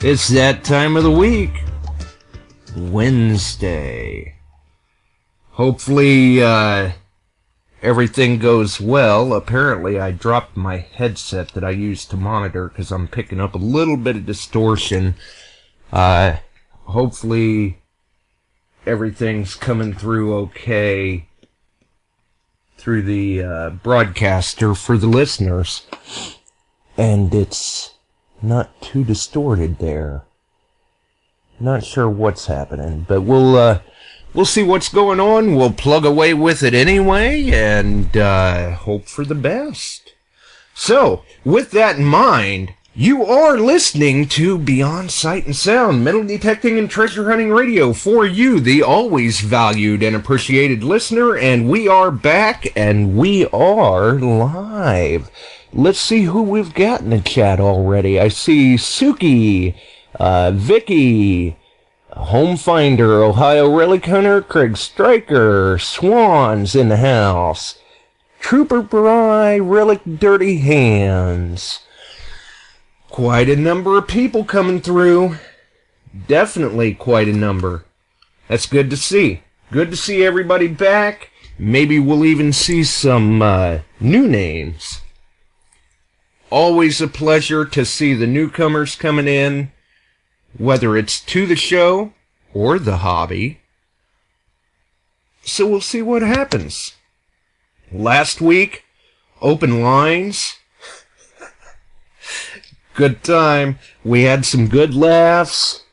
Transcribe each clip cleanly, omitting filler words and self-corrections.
It's that time of the week. Wednesday. Hopefully, everything goes well. Apparently, I dropped my headset that I use to monitor because I'm picking up a little bit of distortion. Hopefully, everything's coming through okay through the broadcaster for the listeners. And it's not too distorted there. Not sure what's happening, but we'll see what's going on. We'll plug away with it anyway, and hope for the best. So, with that in mind, you are listening to Beyond Sight and Sound, metal detecting and treasure hunting radio for you, the always valued and appreciated listener, and we are back, and we are live. Let's see who we've got in the chat already. I see Suki, Vicky, Homefinder, Ohio Relic Hunter, Craig Stryker, Swans in the house, Trooper Bry, Relic Dirty Hands. Quite a number of people coming through. Definitely quite a number. That's good to see. Good to see everybody back. Maybe we'll even see some new names. Always a pleasure to see the newcomers coming in, whether it's to the show or the hobby. So we'll see what happens. Last week, open lines. Good time. We had some good laughs.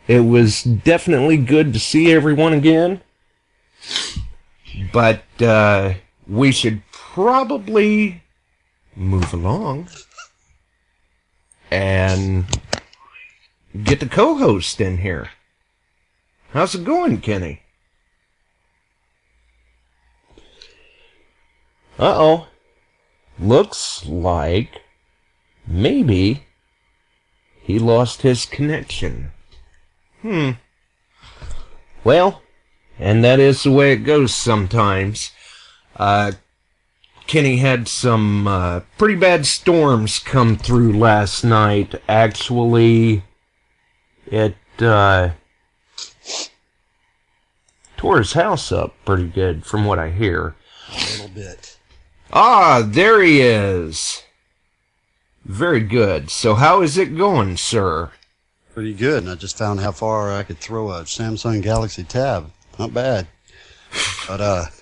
It was definitely good to see everyone again. But we should probably move along and get the co-host in here. How's it going, Kenny? Uh-oh. Looks like maybe he lost his connection. Well, and that is the way it goes sometimes. Kenny had some pretty bad storms come through last night. Actually, it tore his house up pretty good, from what I hear. A little bit. Ah, there he is. Very good. So how is it going, sir? Pretty good. And I just found how far I could throw a Samsung Galaxy Tab. Not bad. But,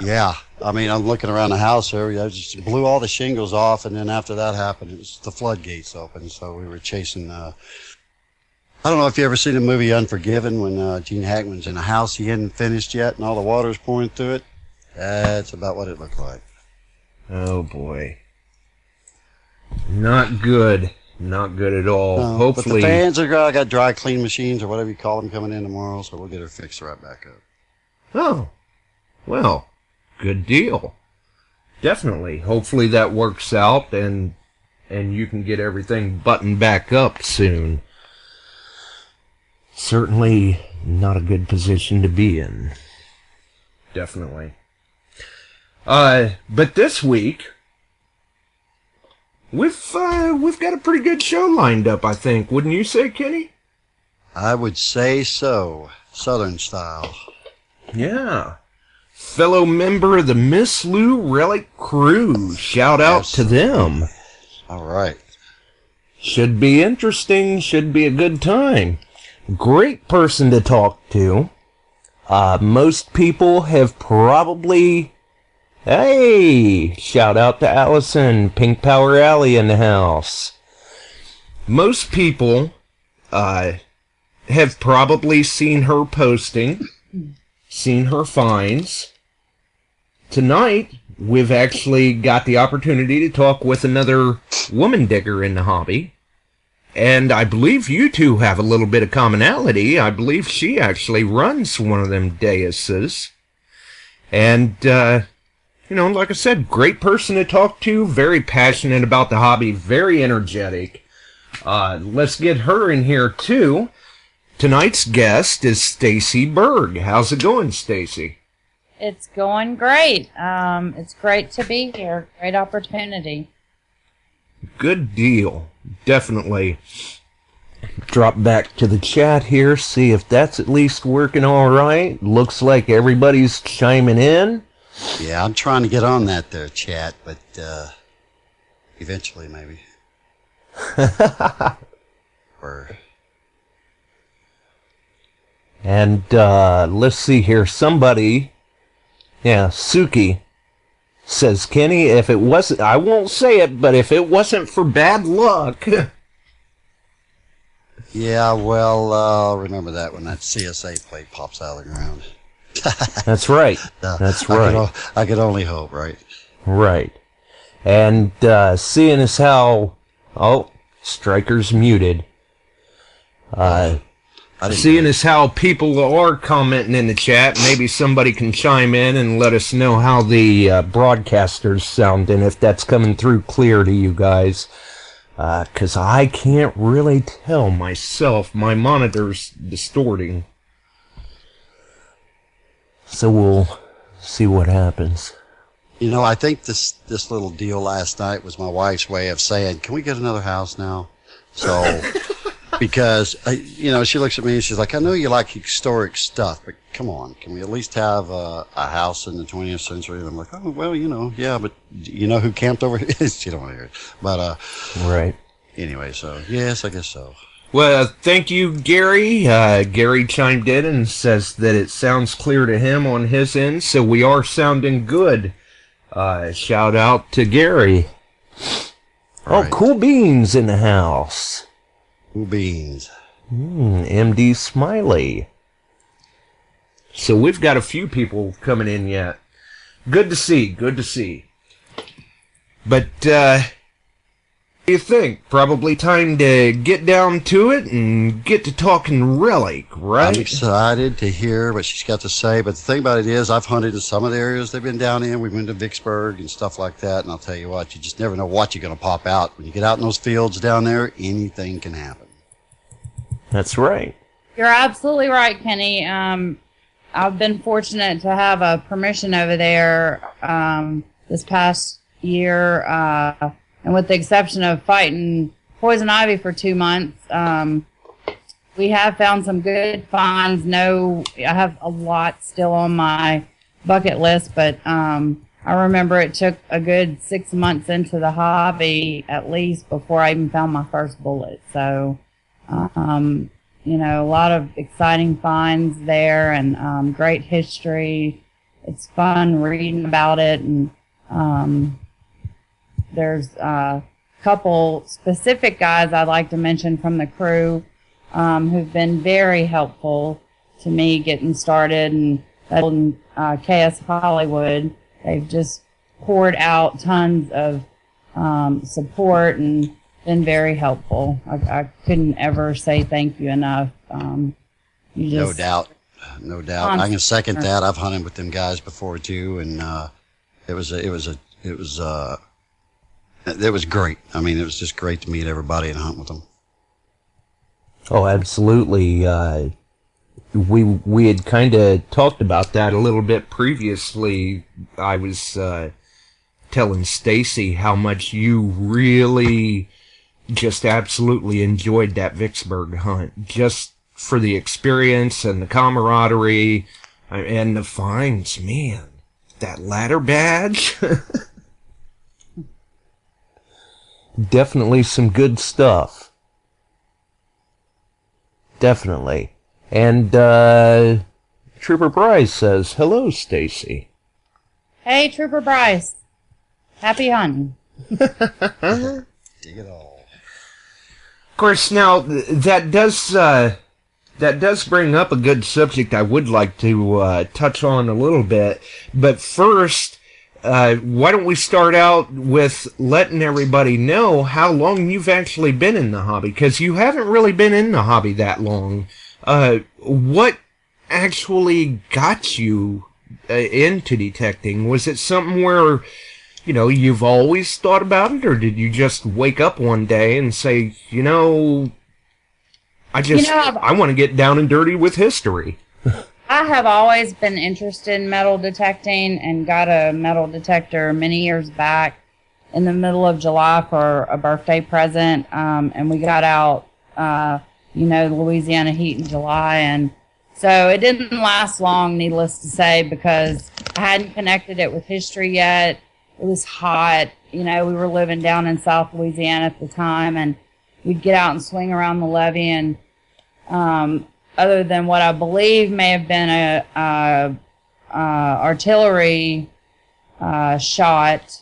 yeah. I mean, I'm looking around the house here. I just blew all the shingles off, and then after that happened, it was the floodgates open. So we were chasing... I don't know if you ever seen the movie Unforgiven when Gene Hackman's in a house he hadn't finished yet, and all the water's pouring through it. That's about what it looked like. Oh, boy. Not good. Not good at all. No, Hopefully... But the fans are... I got dry clean machines or whatever you call them coming in tomorrow, so we'll get her fixed right back up. Oh. Well, good deal. Definitely. Hopefully that works out and you can get everything buttoned back up soon. Certainly not a good position to be in. Definitely. But this week, we've got a pretty good show lined up, I think. Wouldn't you say, Kenny? I would say so. Southern style. Yeah. Fellow member of the Miss Lou Relic crew. Shout out to them. All right. Should be interesting. Should be a good time. Great person to talk to. Most people have probably... Hey! Shout out to Allison, Pink Power Alley in the house. Most people have probably seen her posting, seen her finds. Tonight, we've actually got the opportunity to talk with another woman digger in the hobby. And I believe you two have a little bit of commonality. I believe she actually runs one of them daises. And, like I said, great person to talk to, very passionate about the hobby, very energetic. Let's get her in here, too. Tonight's guest is Stacey Berg. How's it going, Stacey? It's going great. It's great to be here. Great opportunity. Good deal. Definitely. drop back to the chat here, see if that's at least working all right. Looks like everybody's chiming in. Yeah, I'm trying to get on that there chat, but eventually maybe. And let's see here. Somebody, Suki says, Kenny, if it wasn't, I won't say it, but if it wasn't for bad luck. Yeah, well, remember that when that CSA plate pops out of the ground. That's right. That's right. I could only hope, right? Right. And seeing as how, Striker's muted. Seeing as how people are commenting in the chat, maybe somebody can chime in and let us know how the broadcasters sound and if that's coming through clear to you guys. Because I can't really tell myself. My monitor's distorting. So we'll see what happens. You know, I think this little deal last night was my wife's way of saying, can we get another house now? So... Because, she looks at me and she's like, I know you like historic stuff, but come on, can we at least have a house in the 20th century? And I'm like, oh, well, yeah, but you know who camped over here? She don't want to hear it. But, right. Anyway, so, yes, I guess so. Well, thank you, Gary. Gary chimed in and says that it sounds clear to him on his end, so we are sounding good. Shout out to Gary. Right. Cool beans in the house. Cool beans. MD Smiley. So we've got a few people coming in yet. Good to see. But, what do you think? Probably time to get down to it and get to talking relic, right? I'm excited to hear what she's got to say, but the thing about it is I've hunted in some of the areas they've been down in. We've been to Vicksburg and stuff like that, and I'll tell you what, you just never know what you're going to pop out. When you get out in those fields down there, anything can happen. That's right. You're absolutely right, Kenny. I've been fortunate to have a permission over there this past year, and with the exception of fighting poison ivy for 2 months, we have found some good finds. I have a lot still on my bucket list, but I remember it took a good 6 months into the hobby at least before I even found my first bullet. So, a lot of exciting finds there and great history. It's fun reading about it, and there's a couple specific guys I'd like to mention from the crew who've been very helpful to me getting started, and KS Hollywood. They've just poured out tons of support and been very helpful. I couldn't ever say thank you enough. No doubt. I can second that. I've hunted with them guys before too, and it was great. I mean, it was just great to meet everybody and hunt with them. Oh, absolutely. We had kind of talked about that a little bit previously. I was telling Stacey how much you really just absolutely enjoyed that Vicksburg hunt, just for the experience and the camaraderie and the finds. Man, that ladder badge. Definitely some good stuff. Definitely. And Trooper Bryce says, hello, Stacey. Hey, Trooper Bryce. Happy hunting. Dig it all. Of course, now, that does bring up a good subject I would like to touch on a little bit. But first, why don't we start out with letting everybody know how long you've actually been in the hobby? Because you haven't really been in the hobby that long. What actually got you into detecting? Was it something where, you've always thought about it, or did you just wake up one day and say, I want to get down and dirty with history? I have always been interested in metal detecting and got a metal detector many years back in the middle of July for a birthday present. And we got out the Louisiana heat in July. And so it didn't last long, needless to say, because I hadn't connected it with history yet. It was hot. We were living down in South Louisiana at the time, and we'd get out and swing around the levee. And other than what I believe may have been a artillery shot,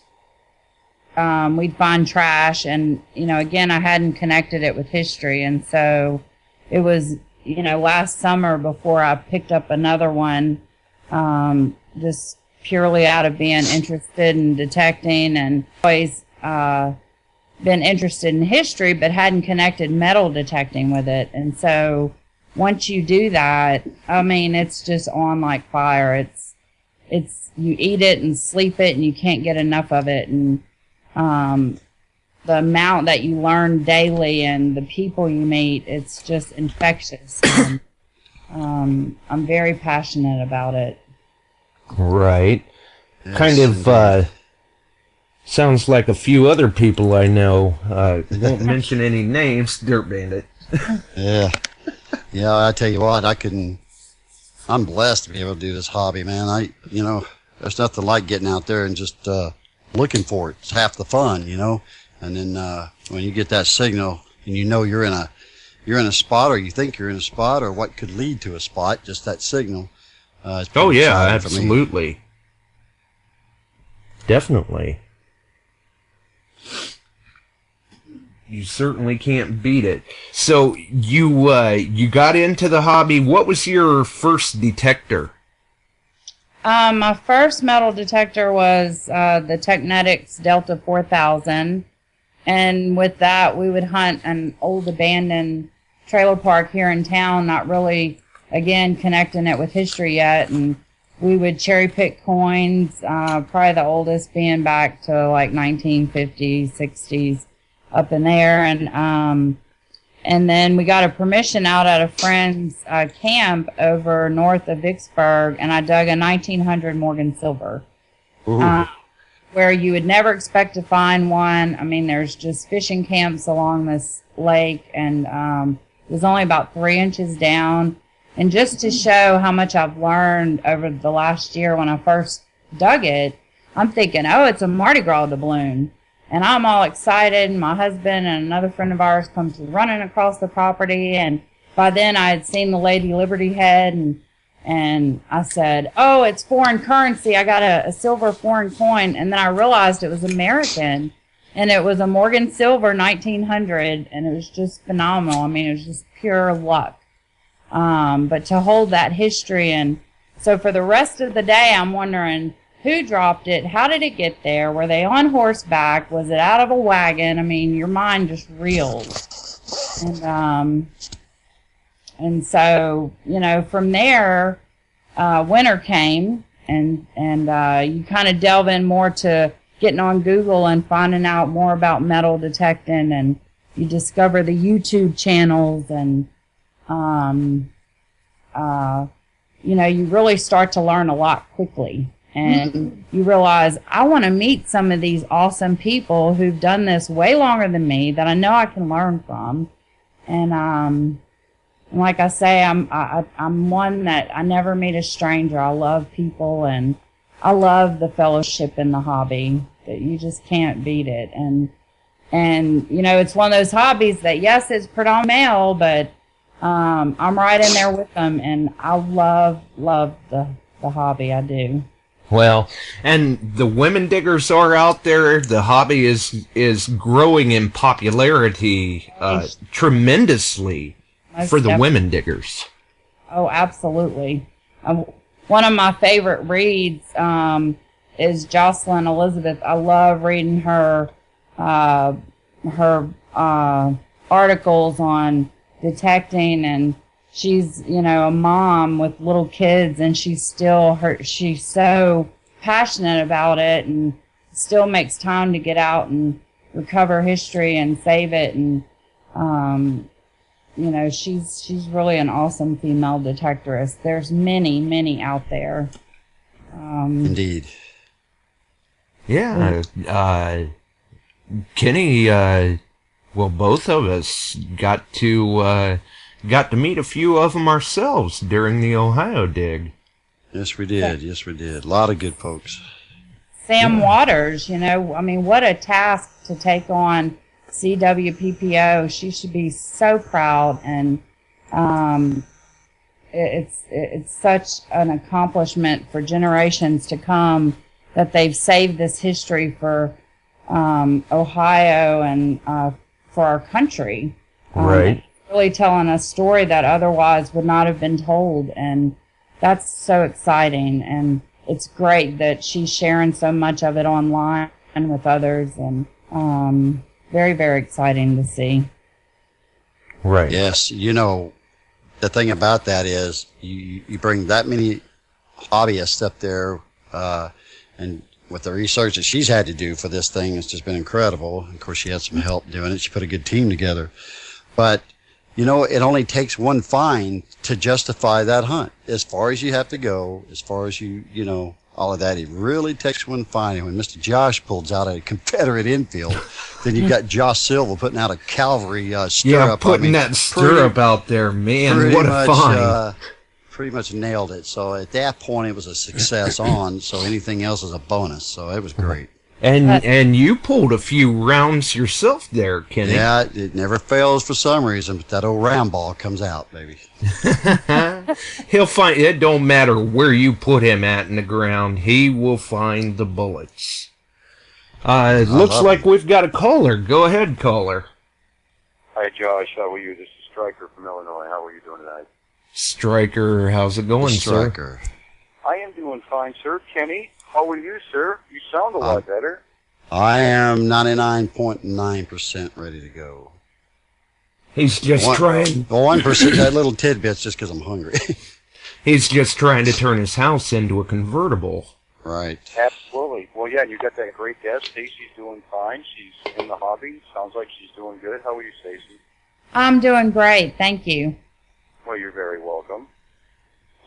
we'd find trash. And, again, I hadn't connected it with history. And so it was, last summer before I picked up another one, just purely out of being interested in detecting, and always been interested in history, but hadn't connected metal detecting with it. And so once you do that, I mean, it's just on like fire. It's you eat it and sleep it, and you can't get enough of it. And the amount that you learn daily and the people you meet, it's just infectious. And, I'm very passionate about it. Right. Yes, Kind of sounds like a few other people I know. Won't mention any names, Dirt Bandit. Yeah. Yeah, I tell you what, I'm blessed to be able to do this hobby, man. There's nothing like getting out there and just looking for it. It's half the fun, And then when you get that signal and you're in a spot, or you think you're in a spot, or what could lead to a spot, just that signal. It's Oh pretty yeah, exciting for me. absolutely. Definitely. You certainly can't beat it. So you got into the hobby. What was your first detector? My first metal detector was the Technetics Delta 4000. And with that, we would hunt an old abandoned trailer park here in town, not really, again, connecting it with history yet. And we would cherry pick coins, probably the oldest being back to like 1950s, 60s, up in there. And then we got a permission out at a friend's camp over north of Vicksburg, and I dug a 1900 Morgan Silver, where you would never expect to find one. I mean, there's just fishing camps along this lake, and it was only about 3 inches down. And just to show how much I've learned over the last year, when I first dug it, I'm thinking, oh, it's a Mardi Gras doubloon. And I'm all excited, and my husband and another friend of ours comes running across the property, and by then I had seen the Lady Liberty head, and I said, oh, it's foreign currency. I got a silver foreign coin. And then I realized it was American, and it was a Morgan Silver 1900, and it was just phenomenal. I mean, it was just pure luck. But to hold that history, and so for the rest of the day, I'm wondering, who dropped it? How did it get there? Were they on horseback? Was it out of a wagon? I mean, your mind just reels. And so, from there, winter came, and you kind of delve in more to getting on Google and finding out more about metal detecting, and you discover the YouTube channels, and you really start to learn a lot quickly. And you realize, I want to meet some of these awesome people who've done this way longer than me, that I know I can learn from. And like I say, I'm one that I never meet a stranger. I love people, and I love the fellowship in the hobby, that you just can't beat it. And it's one of those hobbies that, yes, it's predominantly male, but I'm right in there with them, and I love the hobby. I do. Well, and the women diggers are out there. The hobby is growing in popularity tremendously for the women diggers. Oh, absolutely. One of my favorite reads is Jocelyn Elizabeth. I love reading her articles on detecting, and she's, a mom with little kids, and she's so passionate about it, and still makes time to get out and recover history and save it. And, she's really an awesome female detectorist. There's many, many out there. Indeed. Yeah. Kenny, well, both of us got to got to meet a few of them ourselves during the Ohio dig. Yes, we did. Yes, we did. A lot of good folks. Sam Waters, you know, I mean, what a task to take on CWPPO. She should be so proud, and it's such an accomplishment for generations to come that they've saved this history for Ohio and for our country. Right. Really telling a story that otherwise would not have been told, and that's so exciting. And it's great that she's sharing so much of it online and with others, and very, very exciting to see. Right. Yes, you know, the thing about that is you bring that many hobbyists up there, and with the research that she's had to do for this thing, it's just been incredible. Of course, she had some help doing it. She put a good team together. But, you know, it only takes one find to justify that hunt. As far as you have to go, as far as you know, all of that, it really takes one find. And when Mr. Josh pulls out a Confederate infield, then you've got Josh Silva putting out a cavalry stirrup. Yeah, putting that stirrup out there, man, what a find. Pretty much nailed it. So at that point, it was a success on, so anything else is a bonus. So it was great. And you pulled a few rounds yourself there, Kenny. Yeah, it never fails for some reason, but that old round ball comes out, baby. He'll find, it don't matter where you put him at in the ground, he will find the bullets. It looks like we've got a caller. Go ahead, caller. Hi, Josh. How are you? This is Stryker from Illinois. How are you doing tonight? Stryker, how's it going, Stryker. sir? I am doing fine, sir. Kenny, how are you, sir? You sound a lot better. I am 99.9% ready to go. He's just trying. 1%, that little tidbit's just because I'm hungry. He's just trying to turn his house into a convertible. Right. Absolutely. Well, yeah, you got that great guest. Stacey's doing fine. She's in the hobby. Sounds like she's doing good. How are you, Stacey? I'm doing great, thank you. Well, you're very welcome.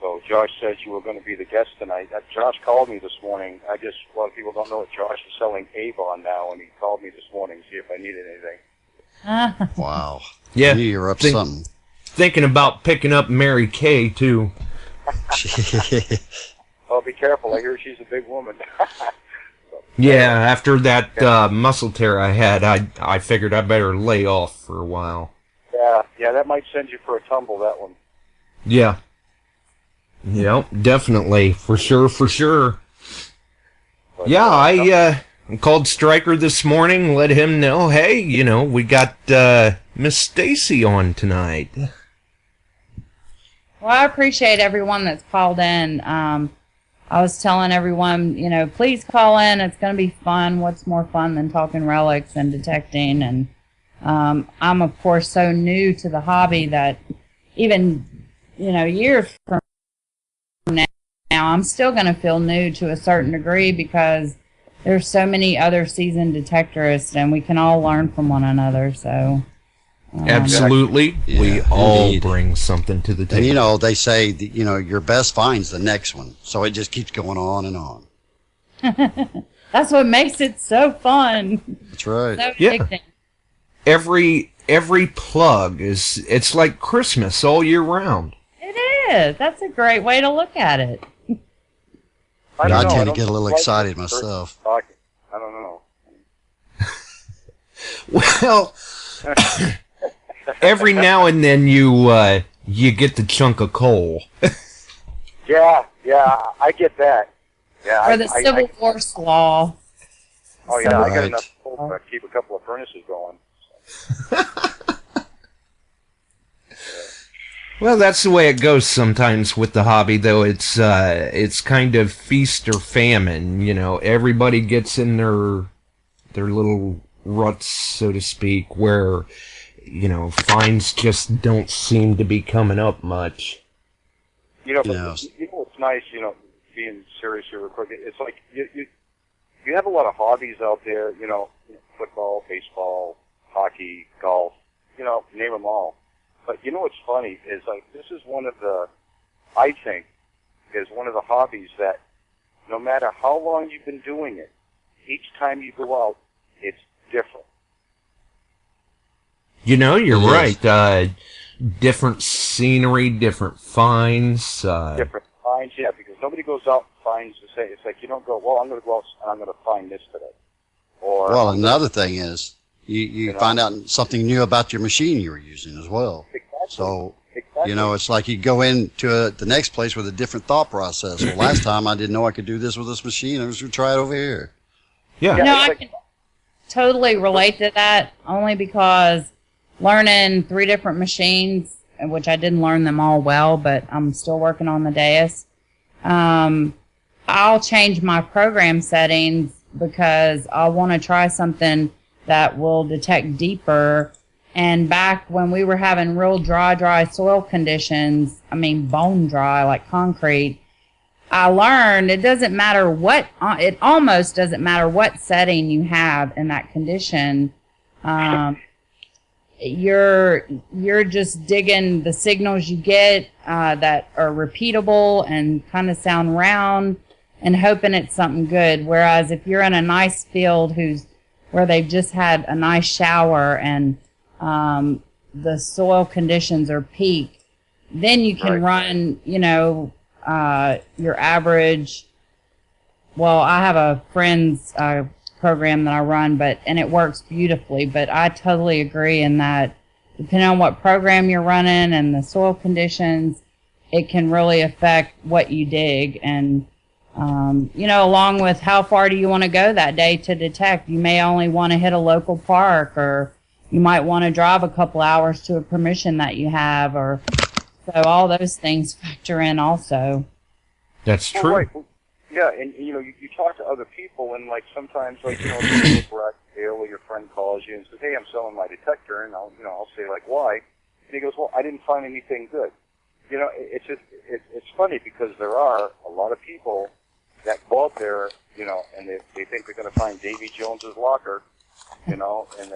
So Josh said you were going to be the guest tonight. Josh called me this morning. I guess a lot of people don't know that Josh is selling Avon now, and he called me this morning to see if I needed anything. Wow. Yeah. I knew you were up to something. Thinking about picking up Mary Kay, too. Well, be careful. I hear she's a big woman. Yeah, after that muscle tear I had, I figured I better lay off for a while. Yeah, that might send you for a tumble, that one. Yeah. Yep, definitely. For sure. But, yeah, I called Stryker this morning, let him know, hey, you know, we got Miss Stacey on tonight. Well, I appreciate everyone that's called in. I was telling everyone, you know, please call in. It's going to be fun. What's more fun than talking relics and detecting? And I'm, of course, so new to the hobby that even, you know, years from now, I'm still going to feel new to a certain degree because there's so many other seasoned detectorists, and we can all learn from one another. So, absolutely, yeah, we all indeed. Bring something to the table. And you know, they say that, you know, your best find's the next one, so it just keeps going on and on. That's what makes it so fun. That's right. So Yeah. addicting. Every plug it's like Christmas all year round. It is. That's a great way to look at it. I I don't know. tend to don't get a little like excited the person myself. talking. I don't know. Well, every now and then you get the chunk of coal. Yeah, I get that. Yeah, Or the Civil War slaw. Oh yeah, I got Right. enough coal to keep a couple of furnaces going. Well, that's the way it goes sometimes with the hobby, though. It's kind of feast or famine. You know, everybody gets in their little ruts, so to speak, where, you know, finds just don't seem to be coming up much. You know, Yeah. you know what's nice, you know, being serious here real quick, it's like you have a lot of hobbies out there, you know, football, baseball, hockey, golf, you know, name them all. But you know what's funny is, like, this is one of the, I think, is one of the hobbies that no matter how long you've been doing it, each time you go out, it's different. You know, you're It is. right. different scenery, different finds. Different finds, yeah, because nobody goes out and finds the same. It's like you don't go, well, I'm going to go out and I'm going to find this today. Or well, another thing is you know, find out something new about your machine you were using as well. Exactly. So, exactly. you know, it's like you go into the next place with a different thought process. Well, last time I didn't know I could do this with this machine. I was going to try it over here. Yeah. You know, I can totally relate to that only because learning 3 different machines, which I didn't learn them all well, but I'm still working on the dais. I'll change my program settings because I want to try something that will detect deeper. And back when we were having real dry soil conditions, I mean bone dry like concrete, I learned it doesn't matter what, it almost doesn't matter what setting you have in that condition. You're just digging the signals you get that are repeatable and kind of sound round and hoping it's something good. Whereas if you're in a nice field where they've just had a nice shower and the soil conditions are peak, then you can run, you know, your average. Well, I have a friend's program that I run, and it works beautifully. But I totally agree in that depending on what program you're running and the soil conditions, it can really affect what you dig. And you know, along with how far do you want to go that day to detect? You may only want to hit a local park, or you might want to drive a couple hours to a permission that you have, or so all those things factor in also. That's true. Well, right. Yeah, and you know, you talk to other people, and like sometimes, like you know, if you look sale or your friend calls you and says, "Hey, I'm selling my detector," and I'll say like, "Why?" And he goes, "Well, I didn't find anything good." You know, it's just it's funny because there are a lot of people that go out there, you know, and they think they're going to find Davy Jones's locker, you know, in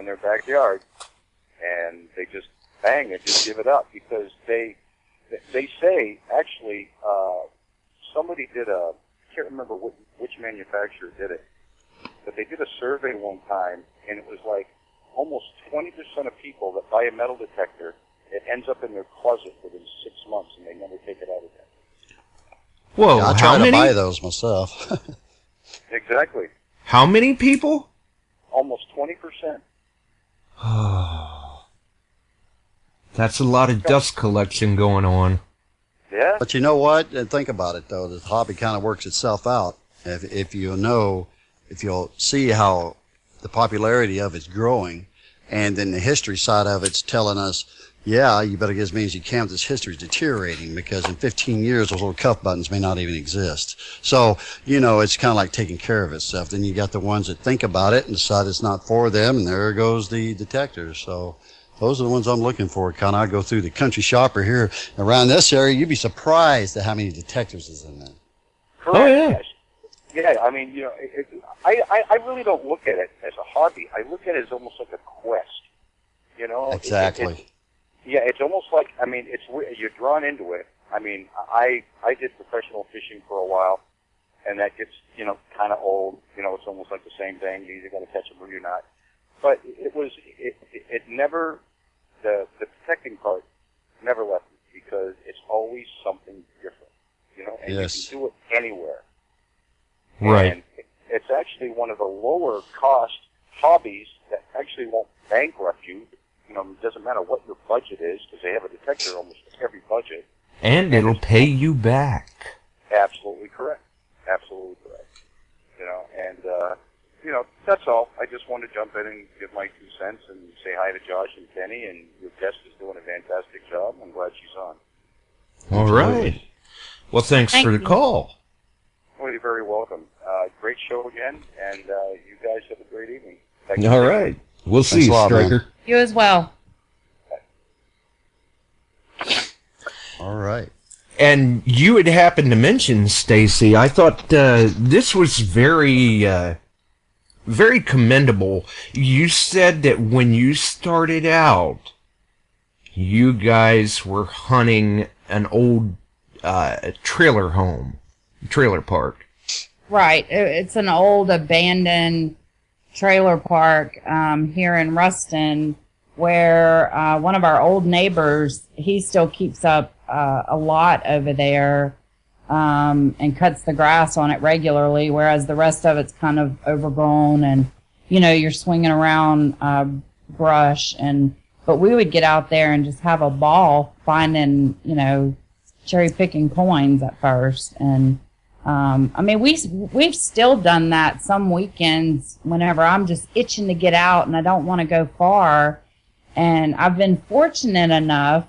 their backyard, and they just bang and just give it up because they say actually somebody did I can't remember which manufacturer did it, but they did a survey one time, and it was like almost 20% of people that buy a metal detector, it ends up in their closet within 6 months, and they never take it out again. Whoa, I how try many? to buy those myself. Exactly. How many people? Almost 20%. That's a lot of dust collection going on. Yeah. But you know what? And think about it, though. The hobby kind of works itself out. If you'll see how the popularity of it's growing, and then the history side of it's telling us, yeah, you better get as many as you can. This history is deteriorating because in 15 years, those little cuff buttons may not even exist. So, you know, it's kind of like taking care of itself. Then you got the ones that think about it and decide it's not for them, and there goes the detectors. So those are the ones I'm looking for. Kind of, I go through the country shopper here around this area. You'd be surprised at how many detectors is in there. Correct. Oh, yeah. Yes. Yeah, I mean, you know, I really don't look at it as a hobby. I look at it as almost like a quest. You know? Exactly. Yeah, it's almost like, I mean, you're drawn into it. I mean, I did professional fishing for a while, and that gets, you know, kind of old. You know, it's almost like the same thing. You're either going to catch them or you're not. But it never, the detecting part never left me because it's always something different, you know, and yes. You can do it anywhere. Right. And it's actually one of the lower cost hobbies that actually won't bankrupt you. You know, it doesn't matter what your budget is because they have a detector almost every budget. And it'll pay you back. Absolutely correct. Absolutely correct. You know, and, you know, that's all. I just wanted to jump in and give my 2 cents and say hi to Josh and Kenny, and your guest is doing a fantastic job. I'm glad she's on. All right. Well, thanks Thank for the you. call. Well, you're very welcome. Great show again, and you guys have a great evening. Thank you. All right. We'll see Thanks you, a lot, man. Striker. You as well. All right. And you had happened to mention, Stacey, I thought this was very commendable. You said that when you started out, you guys were hunting an old trailer park. Right. It's an old abandoned trailer park here in Ruston where one of our old neighbors, he still keeps up a lot over there and cuts the grass on it regularly, whereas the rest of it's kind of overgrown and, you're swinging around brush. But we would get out there and just have a ball finding, cherry picking coins at first. And we've still done that some weekends whenever I'm just itching to get out and I don't want to go far. And I've been fortunate enough,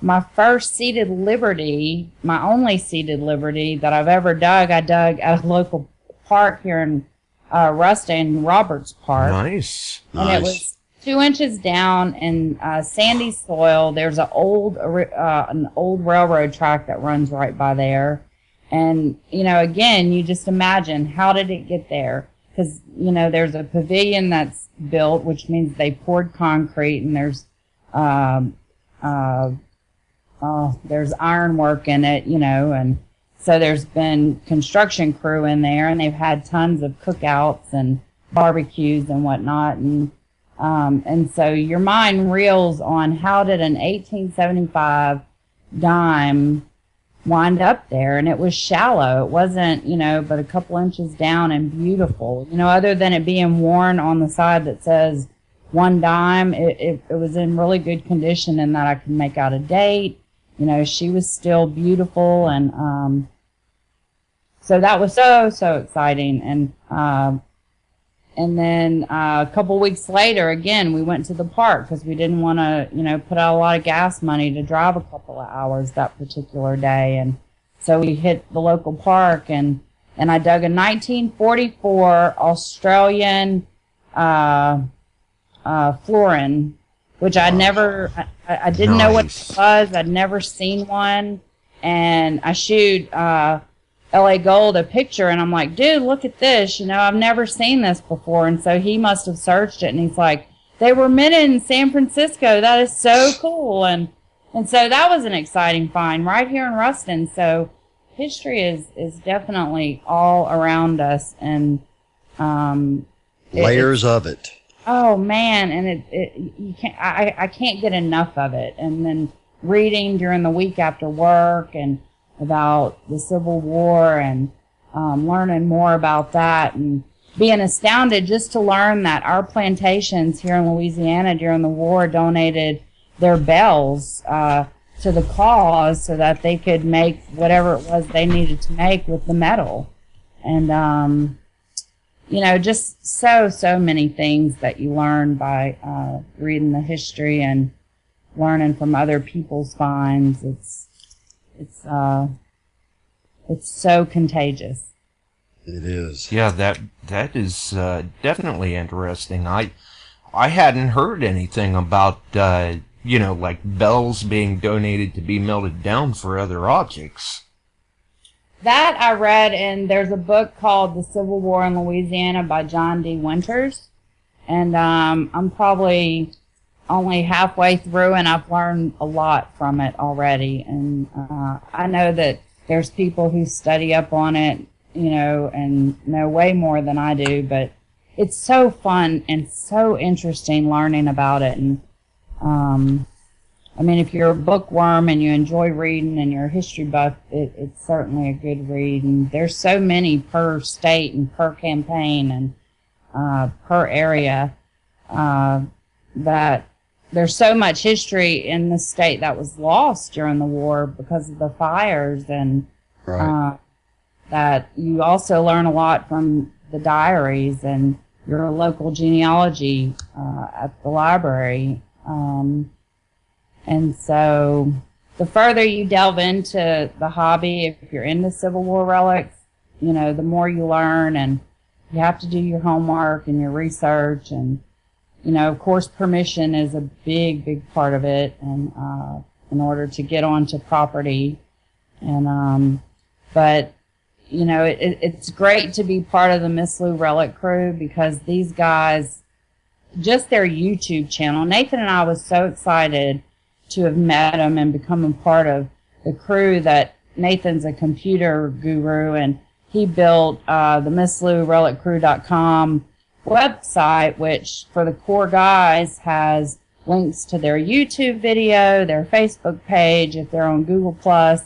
my first seated liberty, my only seated liberty that I've ever dug, I dug at a local park here in Ruston, Roberts Park. Nice. And it was 2 inches down in sandy soil. There's an old railroad track that runs right by there. And, again, you just imagine, how did it get there? Because, there's a pavilion that's built, which means they poured concrete, and there's ironwork in it, and so there's been construction crew in there, and they've had tons of cookouts and barbecues and whatnot, and so your mind reels on how did an 1875 dime wind up there. And it was shallow. It wasn't, but a couple inches down and beautiful. Other than it being worn on the side that says 1 dime, it was in really good condition in that I could make out a date. She was still beautiful. And so that was so exciting. And then a couple weeks later, again, we went to the park because we didn't want to, put out a lot of gas money to drive a couple of hours that particular day. And so we hit the local park, and I dug a 1944 Australian florin, which I never, I didn't know what it was. I'd never seen one. And I shoot LA Gold a picture, and I'm like, dude, look at this. I've never seen this before. And so he must have searched it, and he's like, they were minted in San Francisco. That is so cool. And so that was an exciting find right here in Ruston. So history is definitely all around us, and layers of it. Oh man, and you can't. I can't get enough of it. And then reading during the week after work and about the Civil War and learning more about that, and being astounded just to learn that our plantations here in Louisiana during the war donated their bells to the cause so that they could make whatever it was they needed to make with the metal. And just so many things that you learn by reading the history and learning from other people's finds. It's so contagious. It is. Yeah, that is definitely interesting. I hadn't heard anything about like bells being donated to be melted down for other objects. That I read, and there's a book called The Civil War in Louisiana by John D. Winters, and I'm probably only halfway through, and I've learned a lot from it already. And I know that there's people who study up on it, and know way more than I do, but it's so fun and so interesting learning about it. And if you're a bookworm and you enjoy reading and you're a history buff, it's certainly a good read. And there's so many per state and per campaign and per area that there's so much history in the state that was lost during the war because of the fires, and right. That you also learn a lot from the diaries and your local genealogy at the library. And so the further you delve into the hobby, if you're into Civil War relics, the more you learn, and you have to do your homework and your research. And, of course, permission is a big part of it, and in order to get onto property. And but it's great to be part of the Miss Lou Relic crew, because these guys, just their YouTube channel, Nathan and I was so excited to have met them and become a part of the crew. That Nathan's a computer guru, and he built the MissLouRelicCrew.com website, which for the core guys has links to their YouTube video, their Facebook page, if they're on Google Plus.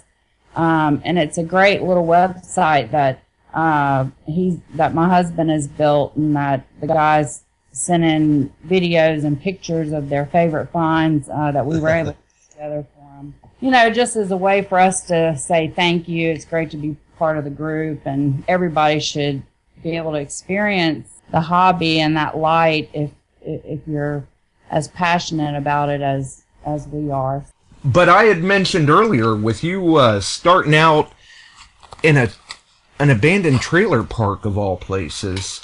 And it's a great little website that that my husband has built, and that the guys sent in videos and pictures of their favorite finds that we were able to put together for them. You know, just as a way for us to say thank you. It's great to be part of the group, and everybody should be able to experience the hobby and that light if you're as passionate about it as we are. But I had mentioned earlier, with you starting out in an abandoned trailer park of all places,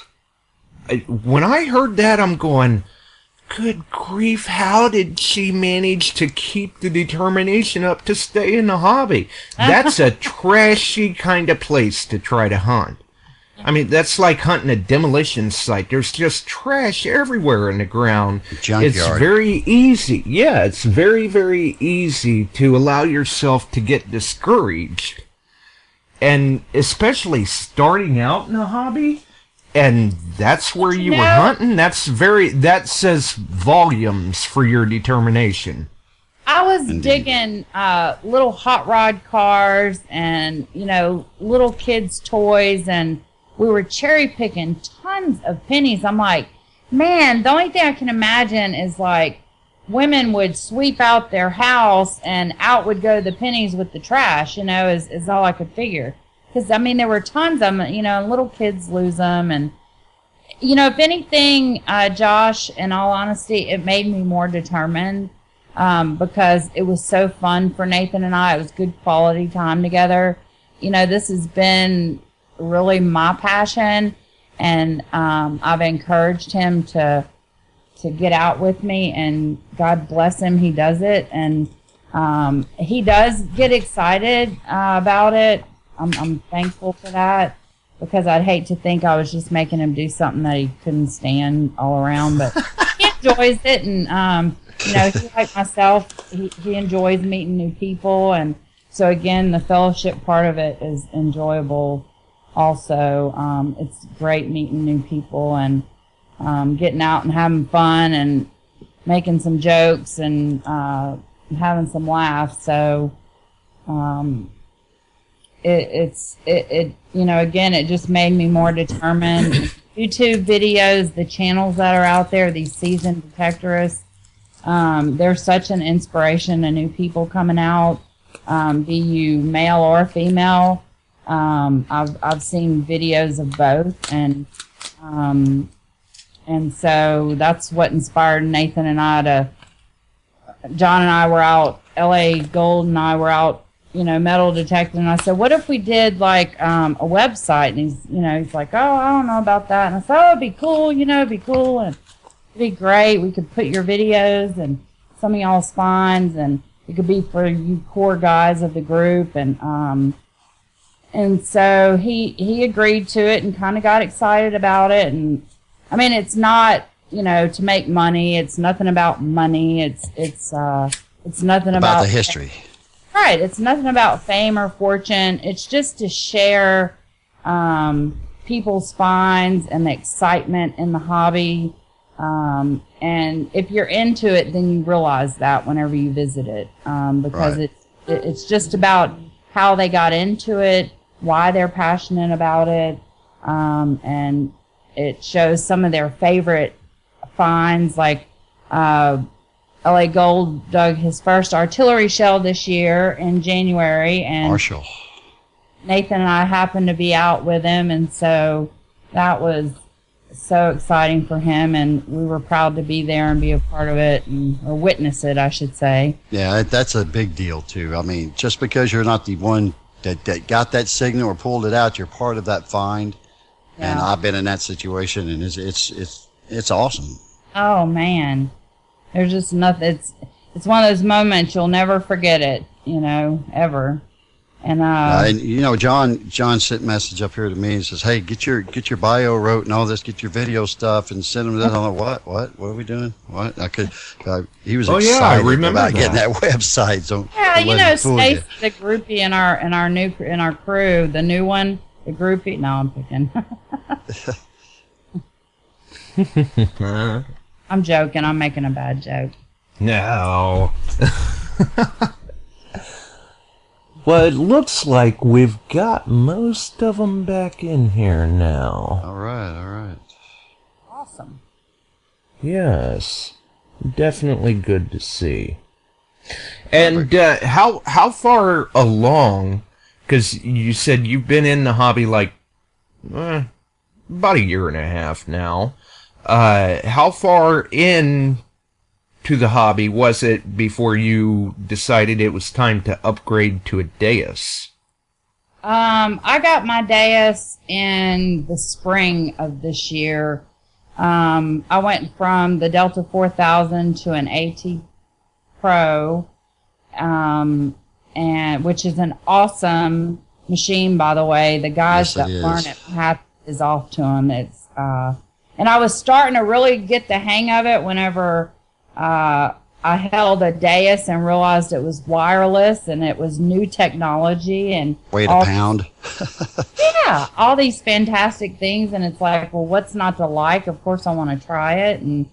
when I heard that, I'm going, good grief, how did she manage to keep the determination up to stay in the hobby? That's a trashy kind of place to try to hunt. I mean, that's like hunting a demolition site. There's just trash everywhere in the ground. Junkyard. It's very easy. Yeah, it's very, very easy to allow yourself to get discouraged. And especially starting out in a hobby, and that's where you were hunting, that says volumes for your determination. I was digging little hot rod cars and, you know, little kids' toys, and we were cherry picking tons of pennies. I'm like, man, the only thing I can imagine is like women would sweep out their house and out would go the pennies with the trash, you know, is all I could figure. Because, I mean, there were tons of them, you know, and little kids lose them. And, you know, if anything, Josh, in all honesty, it made me more determined because it was so fun for Nathan and I. It was good quality time together. You know, this has been really my passion, and I've encouraged him to get out with me, and God bless him, he does it, and he does get excited about it. I'm thankful for that, because I'd hate to think I was just making him do something that he couldn't stand all around, but he enjoys it, and you know, he, like myself, he enjoys meeting new people, and so again, the fellowship part of it is enjoyable. Also, it's great meeting new people and getting out and having fun and making some jokes and having some laughs. So it you know, again, it just made me more determined. YouTube videos, the channels that are out there, these seasoned detectorists, they're such an inspiration to new people coming out, be you male or female. I've seen videos of both, and so that's what inspired Nathan and I to. John and I were out. L.A. Gold and I were out, you know, metal detecting. And I said, "What if we did like a website?" And he's like, "Oh, I don't know about that." And I said, "Oh, it'd be cool. You know, it'd be cool and it'd be great. We could put your videos and some of y'all's finds, and it could be for you core guys of the group." And so he agreed to it and kind of got excited about it. And I mean, it's not, you know, to make money. It's nothing about money. It's nothing about the history. Right. It's nothing about fame or fortune. It's just to share people's finds and the excitement in the hobby. And if you're into it, then you realize that whenever you visit it, because Right. it's just about how they got into it, why they're passionate about it, and it shows some of their favorite finds. Like L.A. Gold dug his first artillery shell this year in January, and Marshall. Nathan and I happened to be out with him, and so that was so exciting for him, and we were proud to be there and be a part of it, or witness it, I should say. Yeah, that's a big deal too. I mean, just because you're not the one that got that signal or pulled it out, you're part of that find. Yeah. And I've been in that situation, and it's awesome. Oh man, there's just nothing. It's one of those moments you'll never forget it, you know, ever. And you know, John sent a message up here to me and says, "Hey, get your bio wrote and all this, get your video stuff and send them this." I'm like, what are we doing? What he was excited I remember about getting that website. So yeah, you know, Stacey, the groupie in our crew, the new one, the groupie. No, I'm picking. I'm joking. I'm making a bad joke. No. Well, it looks like we've got most of them back in here now. All right. Awesome. Yes. Definitely good to see. And how far along, because you said you've been in the hobby like about a year and a half now. How far in to the hobby was it before you decided it was time to upgrade to a dais? I got my dais in the spring of this year. I went from the Delta 4000 to an AT Pro, and which is an awesome machine, by the way. The guys that learn it, hat is off to them. It's and I was starting to really get the hang of it whenever I held a dais and realized it was wireless and it was new technology and weighed a pound. Yeah, all these fantastic things, and it's like, well, what's not to like? Of course, I want to try it, and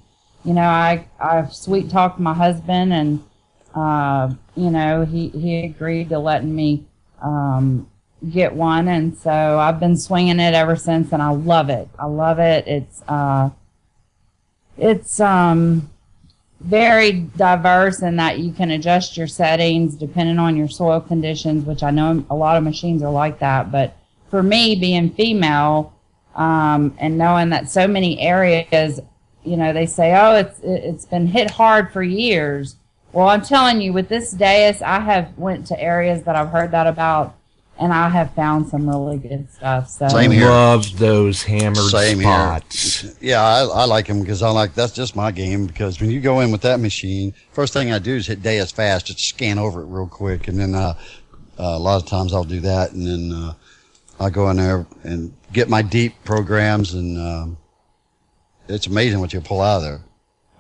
I sweet talked my husband, and he agreed to letting me get one, and so I've been swinging it ever since, and I love it. I love it. It's very diverse in that you can adjust your settings depending on your soil conditions, which I know a lot of machines are like that. But for me, being female, and knowing that so many areas, they say, oh, it's been hit hard for years. Well, I'm telling you, with this dais, I have went to areas that I've heard that about, and I have found some really good stuff. So Same here. Love those hammered Same spots. Here. Yeah, I like them because that's just my game. Because when you go in with that machine, first thing I do is hit dais fast, just scan over it real quick, and then a lot of times I'll do that, and then I'll go in there and get my deep programs, and it's amazing what you pull out of there.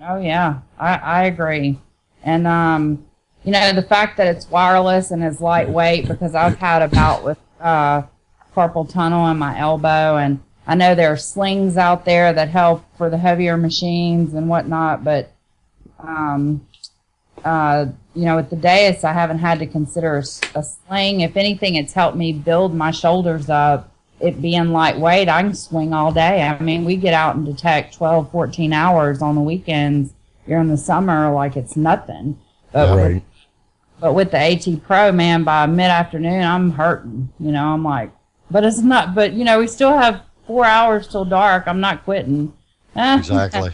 Oh yeah, I agree, and the fact that it's wireless and is lightweight, because I've had a bout with carpal tunnel in my elbow, and I know there are slings out there that help for the heavier machines and whatnot, but with the dais, I haven't had to consider a sling. If anything, it's helped me build my shoulders up. It being lightweight, I can swing all day. I mean, we get out and detect 12, 14 hours on the weekends during the summer like it's nothing. But with the AT Pro, man, by mid-afternoon, I'm hurting. I'm like, but it's not, but, we still have 4 hours till dark. I'm not quitting. Exactly.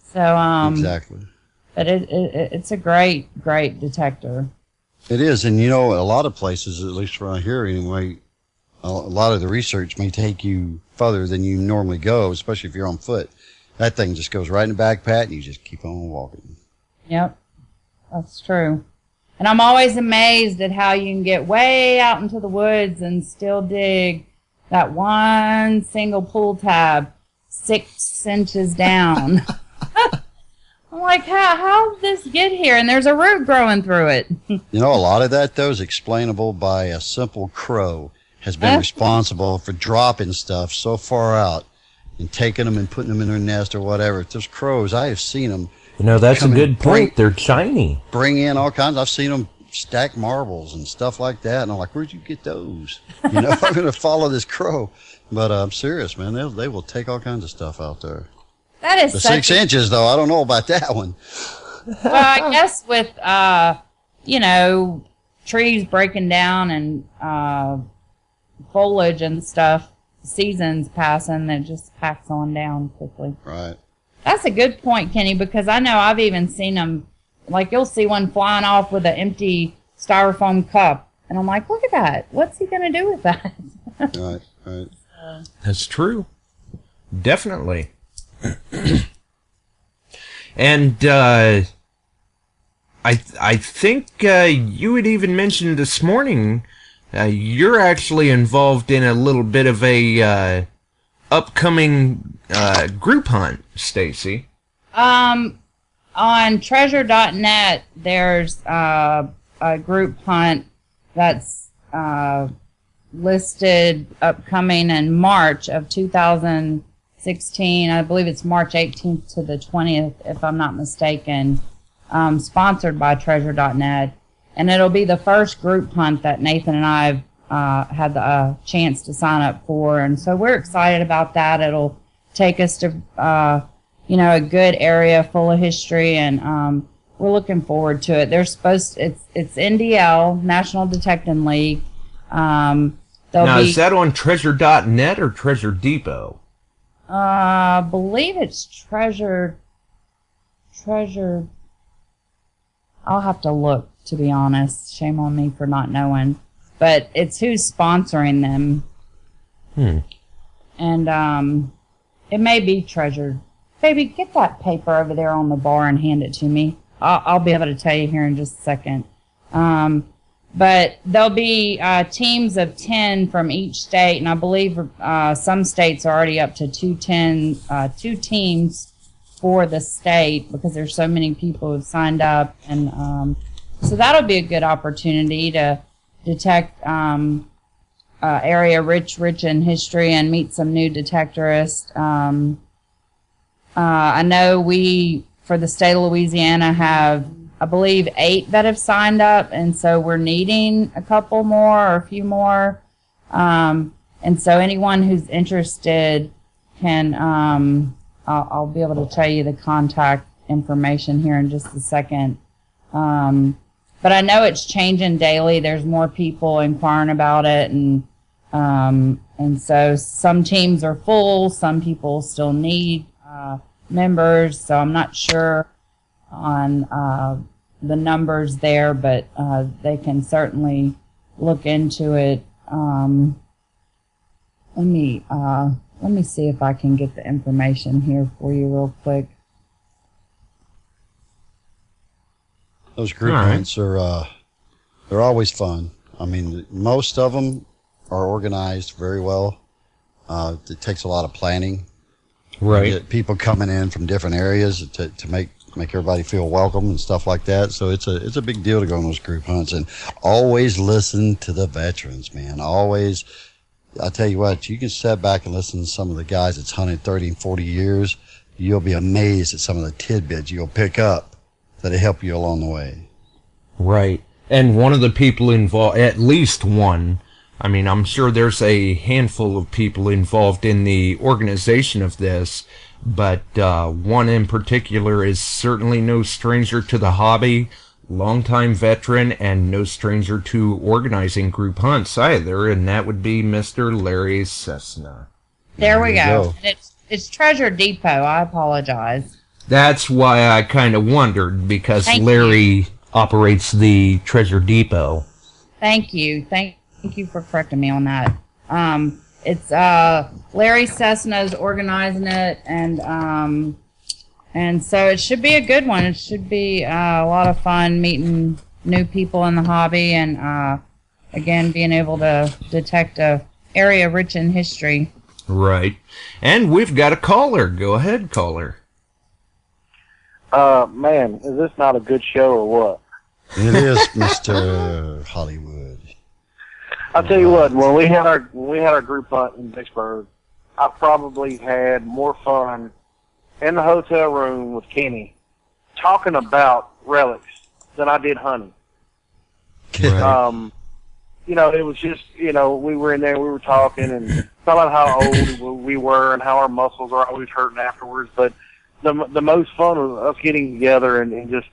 So, exactly. But it's a great detector. It is, and a lot of places, at least around here anyway, a lot of the research may take you further than you normally go, especially if you're on foot. That thing just goes right in the backpack, and you just keep on walking. Yep, that's true. And I'm always amazed at how you can get way out into the woods and still dig that one single pull tab 6 inches down. I'm like, how did this get here? And there's a root growing through it. A lot of that, though, is explainable by a simple crow has been responsible for dropping stuff so far out and taking them and putting them in their nest or whatever. Those crows, I have seen them. That's a good point. They're shiny. Bring in all kinds. I've seen them stack marbles and stuff like that, and I'm like, where'd you get those? I'm going to follow this crow. But I'm serious, man. They will take all kinds of stuff out there. That is the 6 inches, though. I don't know about that one. Well, I guess with trees breaking down and foliage and stuff, seasons passing, it just packs on down quickly. Right. That's a good point, Kenny, because I know I've even seen them, like you'll see one flying off with an empty styrofoam cup, and I'm like, look at that. What's he going to do with that? Right. That's true. Definitely. And I think you had even mentioned this morning you're actually involved in a little bit of a upcoming group hunt, Stacey. On treasure.net, there's a group hunt that's listed upcoming in March of 2016. I believe it's March 18th to the 20th, if I'm not mistaken. sponsored by Treasure.net. And it'll be the first group hunt that Nathan and I have had the chance to sign up for. And so we're excited about that. It'll take us to, a good area full of history, and we're looking forward to it. It's NDL, National Detecting League. Is that on Treasure.net or Treasure Depot? I believe it's Treasure. I'll have to look, to be honest. Shame on me for not knowing. But it's who's sponsoring them. And it may be Treasure. Baby, get that paper over there on the bar and hand it to me. I'll be able to tell you here in just a second. But there'll be teams of 10 from each state, and I believe some states are already up to 2 teams for the state because there's so many people who've signed up. And so that'll be a good opportunity to detect area rich in history and meet some new detectorists. I know we, for the state of Louisiana, have, I believe, 8 that have signed up, and so we're needing a couple more or a few more. And so anyone who's interested can, I'll be able to tell you the contact information here in just a second. But I know it's changing daily. There's more people inquiring about it, and so some teams are full, some people still need members, so I'm not sure on the numbers there, but they can certainly look into it. Let me see if I can get the information here for you real quick. Those group hunts are they're always fun. I mean, most of them are organized very well. It takes a lot of planning. Right. Get people coming in from different areas to make everybody feel welcome and stuff like that. So it's a big deal to go on those group hunts, and always listen to the veterans, man. Always. I tell you what, you can sit back and listen to some of the guys that's hunted 30 and 40 years. You'll be amazed at some of the tidbits you'll pick up that'll help you along the way. Right. And one of the people involved, at least one, I mean, I'm sure there's a handful of people involved in the organization of this, but one in particular is certainly no stranger to the hobby, longtime veteran, and no stranger to organizing group hunts either, and that would be Mr. Larry Cessna. There we go. And it's Treasure Depot. I apologize. That's why I kind of wondered, because Larry operates the Treasure Depot. Thank you. Thank you for correcting me on that. It's Larry Cessna's organizing it, and so it should be a good one. It should be a lot of fun meeting new people in the hobby, and again, being able to detect a area rich in history. Right. And we've got a caller. Go ahead, caller. Man, is this not a good show or what? It is, Mr. Hollywood. I'll tell you what, when we had our group hunt in Vicksburg, I probably had more fun in the hotel room with Kenny talking about relics than I did hunting. Right. It was just, we were in there, we were talking and talking about how old we were and how our muscles are always hurting afterwards. But the most fun was us getting together and just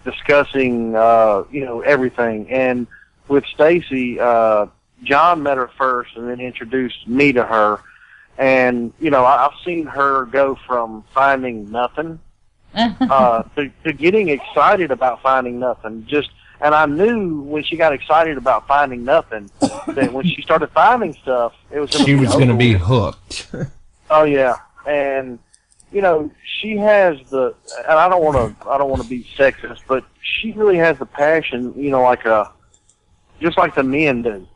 discussing, everything. And with Stacey, John met her first and then introduced me to her. And, I've seen her go from finding nothing to getting excited about finding nothing. And I knew when she got excited about finding nothing that when she started finding stuff, it was going to be hooked. Oh yeah, and she has and I don't want to be sexist, but she really has the passion, just like the men do.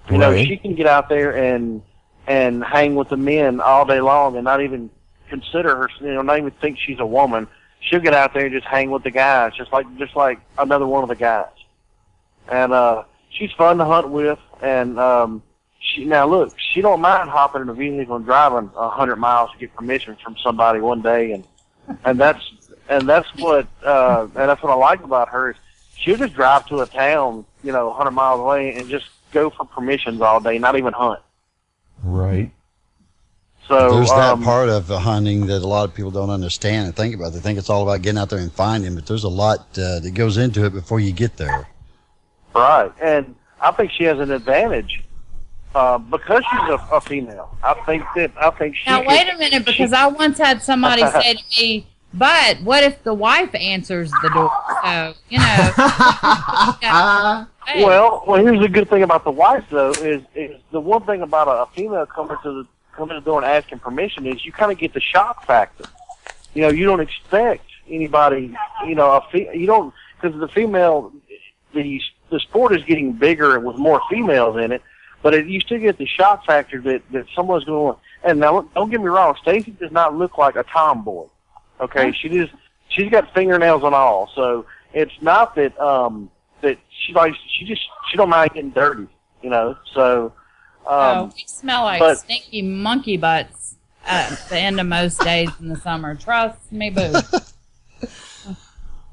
She can get out there and hang with the men all day long and not even consider her, not even think she's a woman. She'll get out there and just hang with the guys, just like another one of the guys. And she's fun to hunt with. And she don't mind hopping in a vehicle and driving 100 miles to get permission from somebody one day. And that's what I like about her is she'll just drive to a town, 100 miles away and just go for permissions all day, not even hunt. Right. So there's that part of hunting that a lot of people don't understand and think about. They think it's all about getting out there and finding, but there's a lot that goes into it before you get there. Right, and I think she has an advantage because she's a female. I think she. Now wait a minute, because I once had somebody say to me, "But what if the wife answers the door?" So Hey. Well, here's the good thing about the wife though is the one thing about a female coming to the door and asking permission is you kind of get the shock factor. You don't expect anybody. You don't, because the female, the sport is getting bigger with more females in it, but you still get the shock factor that someone's going to. And now, don't get me wrong, Stacey does not look like a tomboy. Okay, she's got fingernails and all, so it's not that that she don't mind getting dirty, So we smell like stinky monkey butts at the end of most days in the summer. Trust me, boo.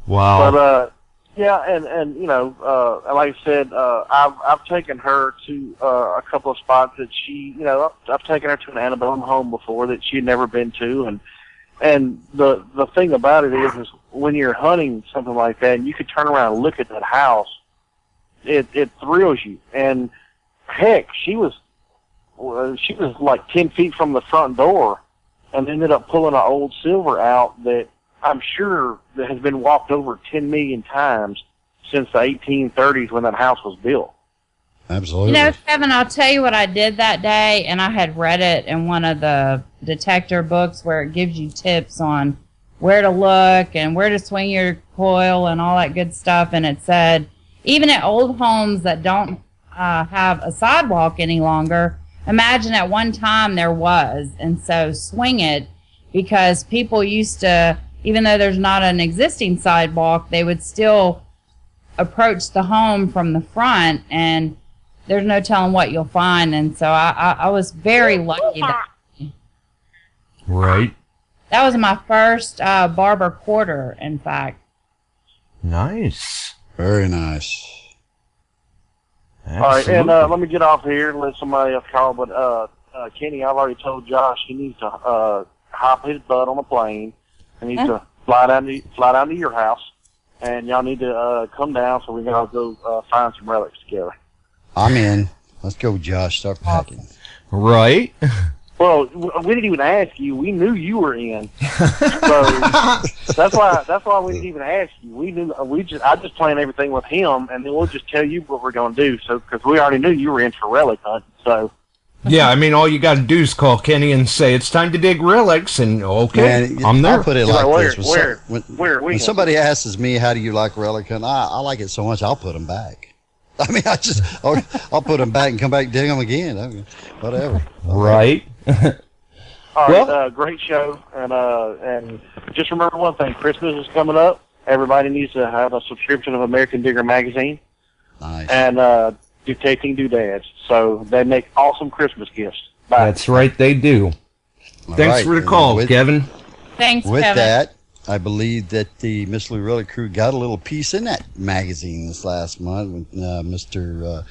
Wow. But and like I said, I've taken her to a couple of spots that she, I've taken her to an antebellum home before that she had never been to, and the thing about it is when you're hunting something like that, and you could turn around and look at that house, it thrills you. And heck, she was like 10 feet from the front door, and ended up pulling an old silver out that I'm sure that has been walked over 10 million times since the 1830s when that house was built. Absolutely. Kevin, I'll tell you what I did that day, and I had read it in one of the detector books where it gives you tips on where to look and where to swing your coil and all that good stuff. And it said, even at old homes that don't have a sidewalk any longer, imagine at one time there was. And so swing it, because people used to, even though there's not an existing sidewalk, they would still approach the home from the front, and there's no telling what you'll find. And so I was very lucky that Right. That was my first barber quarter, in fact. Nice. Very nice. Absolutely. All right, and let me get off here and let somebody else call. But Kenny, I've already told Josh he needs to hop his butt on a plane. He needs to fly down to your house, and y'all need to come down so we can all go find some relics together. I'm in. Let's go, Josh. Start packing. Right. Well, we didn't even ask you. We knew you were in, so that's why we didn't even ask you. We knew. I just planned everything with him, and then we'll just tell you what we're going to do. So, because we already knew you were in for relic hunting, so. Yeah, I mean, all you got to do is call Kenny and say it's time to dig relics, and okay, Man, I'm there. I'll put it like this: when somebody asks me, "How do you like relic hunting?" I like it so much, I'll put them back. I mean, I'll put them back and come back and dig them again. I mean, whatever. Right. All right, great show, and just remember one thing: Christmas is coming up. Everybody needs to have a subscription of American Digger magazine. Nice. And Detecting Doodads, so they make awesome Christmas gifts. Bye. That's right, they do. Thanks for the call, Kevin. Thanks, with Kevin. That, I believe that the Miss Lou Relic crew got a little piece in that magazine this last month with Mr.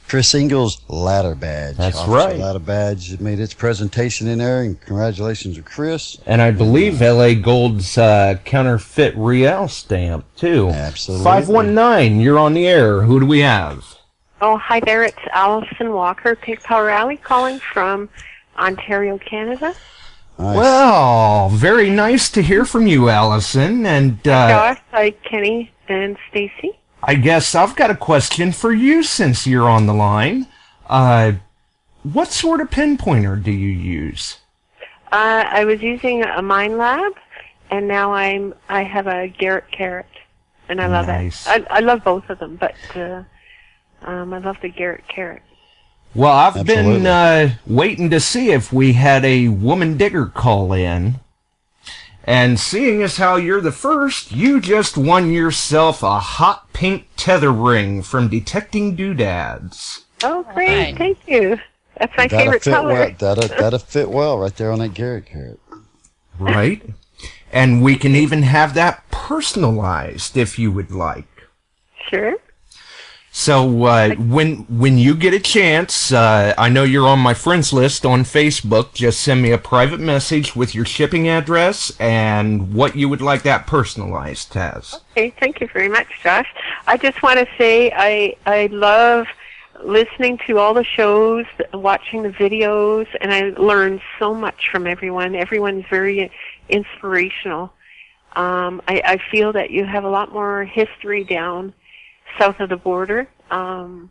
Chris Ingles' ladder badge. That's Officer right. Ladder badge made its presentation in there, and congratulations to Chris. And I believe L.A. Gold's counterfeit Real stamp, too. Absolutely. 519, you're on the air. Who do we have? Oh, hi there. It's Allison Walker, Pig Power Alley, calling from Ontario, Canada. Nice. Well, very nice to hear from you, Allison. And Josh, hi, Kenny, and Stacey. I guess I've got a question for you since you're on the line. What sort of pinpointer do you use? I was using a Mind Lab, and now I have a Garrett Carrot, and I love Nice. it. I love both of them, but I love the Garrett Carrot. Well, I've Absolutely. been waiting to see if we had a woman digger call in. And seeing as how you're the first, you just won yourself a hot pink tether ring from Detecting Doodads. Oh, great. Right. Thank you. That's my favorite color. That'll fit well right there on that Garrett Carrot. Right? And we can even have that personalized if you would like. Sure. So when you get a chance, I know you're on my friends list on Facebook. Just send me a private message with your shipping address and what you would like that personalized as. Okay, thank you very much, Josh. I just want to say I love listening to all the shows, watching the videos, and I learn so much from everyone. Everyone's very inspirational. I feel that you have a lot more history down south of the border. And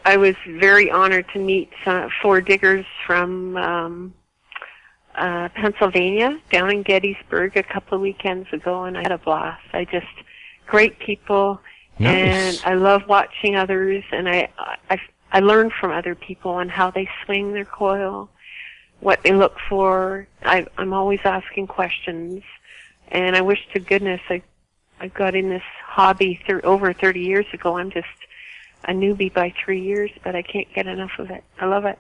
I was very honored to meet 4 diggers from Pennsylvania down in Gettysburg a couple of weekends ago, and I had a blast. Great people, Nice. and I love watching others, and I learn from other people on how they swing their coil, what they look for. I'm always asking questions, and I wish to goodness I got in this hobby over 30 years ago. I'm just a newbie by 3 years, but I can't get enough of it. I love it.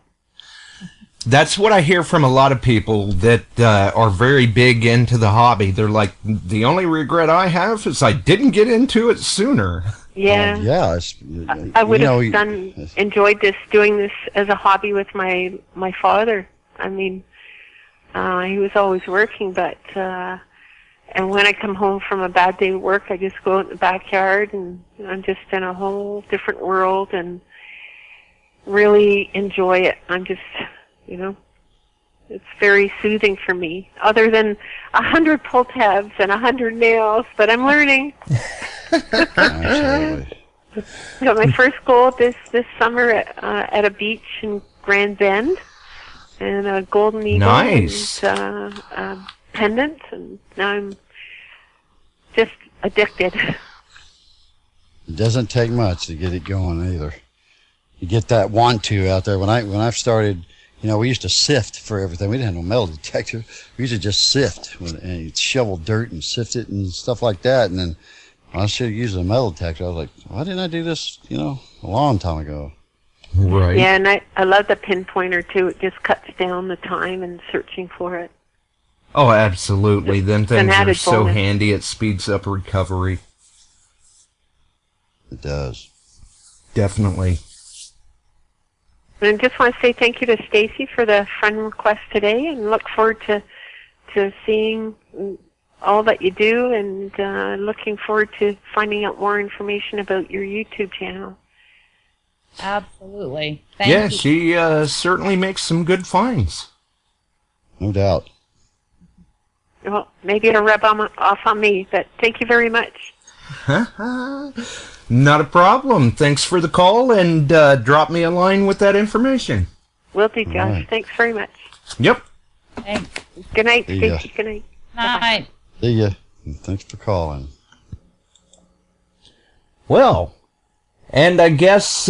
That's what I hear from a lot of people that are very big into the hobby. They're like, the only regret I have is I didn't get into it sooner. Yeah. Yeah. I would have enjoyed doing this as a hobby with my father. I mean, he was always working, but and when I come home from a bad day of work, I just go out in the backyard, and I'm just in a whole different world and really enjoy it. I'm just, it's very soothing for me. Other than 100 pull tabs and 100 nails, but I'm learning. Absolutely. Got my first gold this summer at a beach in Grand Bend, and a golden eagle. Nice. And, pendant, and now I'm just addicted. It doesn't take much to get it going either. You get that want to out there. When I've started, we used to sift for everything. We didn't have no metal detector. We used to just sift and you'd shovel dirt and sift it and stuff like that. And then I should have used a metal detector. I was like, why didn't I do this, a long time ago? Right. Yeah, and I love the pinpointer too. It just cuts down the time and searching for it. Oh, absolutely. Them It's an things are added so bonus. handy. It speeds up recovery. It does. Definitely. And I just want to say thank you to Stacey for the friend request today, and look forward to seeing all that you do, and looking forward to finding out more information about your YouTube channel. Absolutely. Thank Yeah, you. she certainly makes some good finds. No doubt. Well, maybe it'll rub off on me, but thank you very much. Not a problem. Thanks for the call, and drop me a line with that information. Will do, Josh. Right. Thanks very much. Yep. Thanks. Good night, See ya. Stacey. Good night. Night. See ya. And thanks for calling. Well, and I guess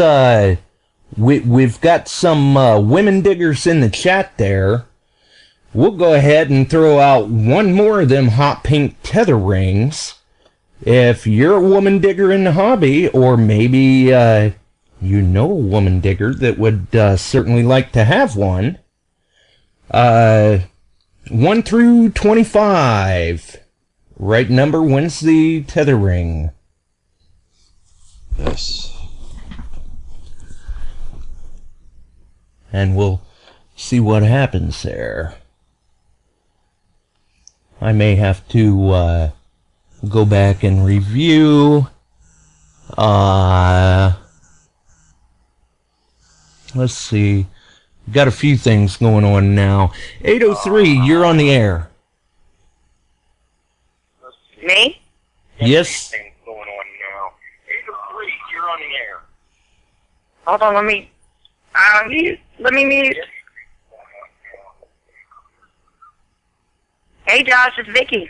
we've got some women diggers in the chat there. We'll go ahead and throw out one more of them hot pink tether rings. If you're a woman digger in the hobby, or maybe a woman digger that would certainly like to have one, 1 through 25. Right number wins the tether ring. Yes. And we'll see what happens there. I may have to go back and review. Let's see. Got a few things going on now. 803, you're on the air. Me? Yes. Things going on now. 803, you're on the air. Hold on, let me mute. Hey Josh, it's Vicky.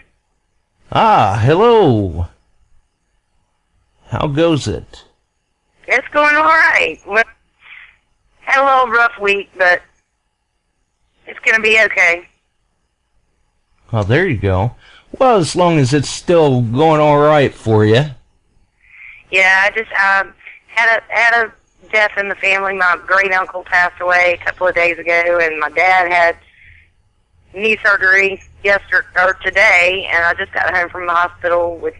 Ah, hello. How goes it? It's going alright. Well, had a little rough week, but it's gonna be okay. Oh, there you go. Well, as long as it's still going all right for you. Yeah, I just had a death in the family. My great uncle passed away a couple of days ago, and my dad knee surgery yesterday or today, and I just got home from the hospital with,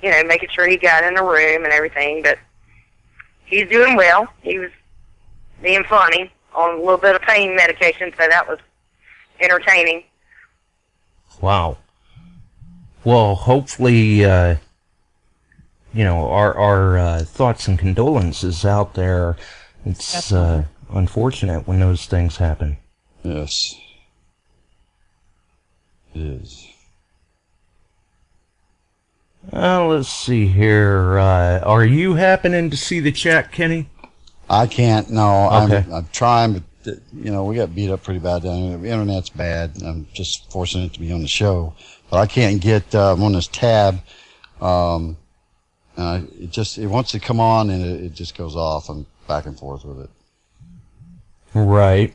making sure he got in the room and everything. But he's doing well. He was being funny on a little bit of pain medication, so that was entertaining. Wow. Well, hopefully, our thoughts and condolences out there. It's unfortunate when those things happen. Yes. It is. Let's see here. Are you happening to see the chat, Kenny? I can't, no. Okay. I'm trying, but, we got beat up pretty bad down here. The internet's bad. I'm just forcing it to be on the show. But I can't get on this tab. It wants to come on, and it just goes off. I'm back and forth with it. Right.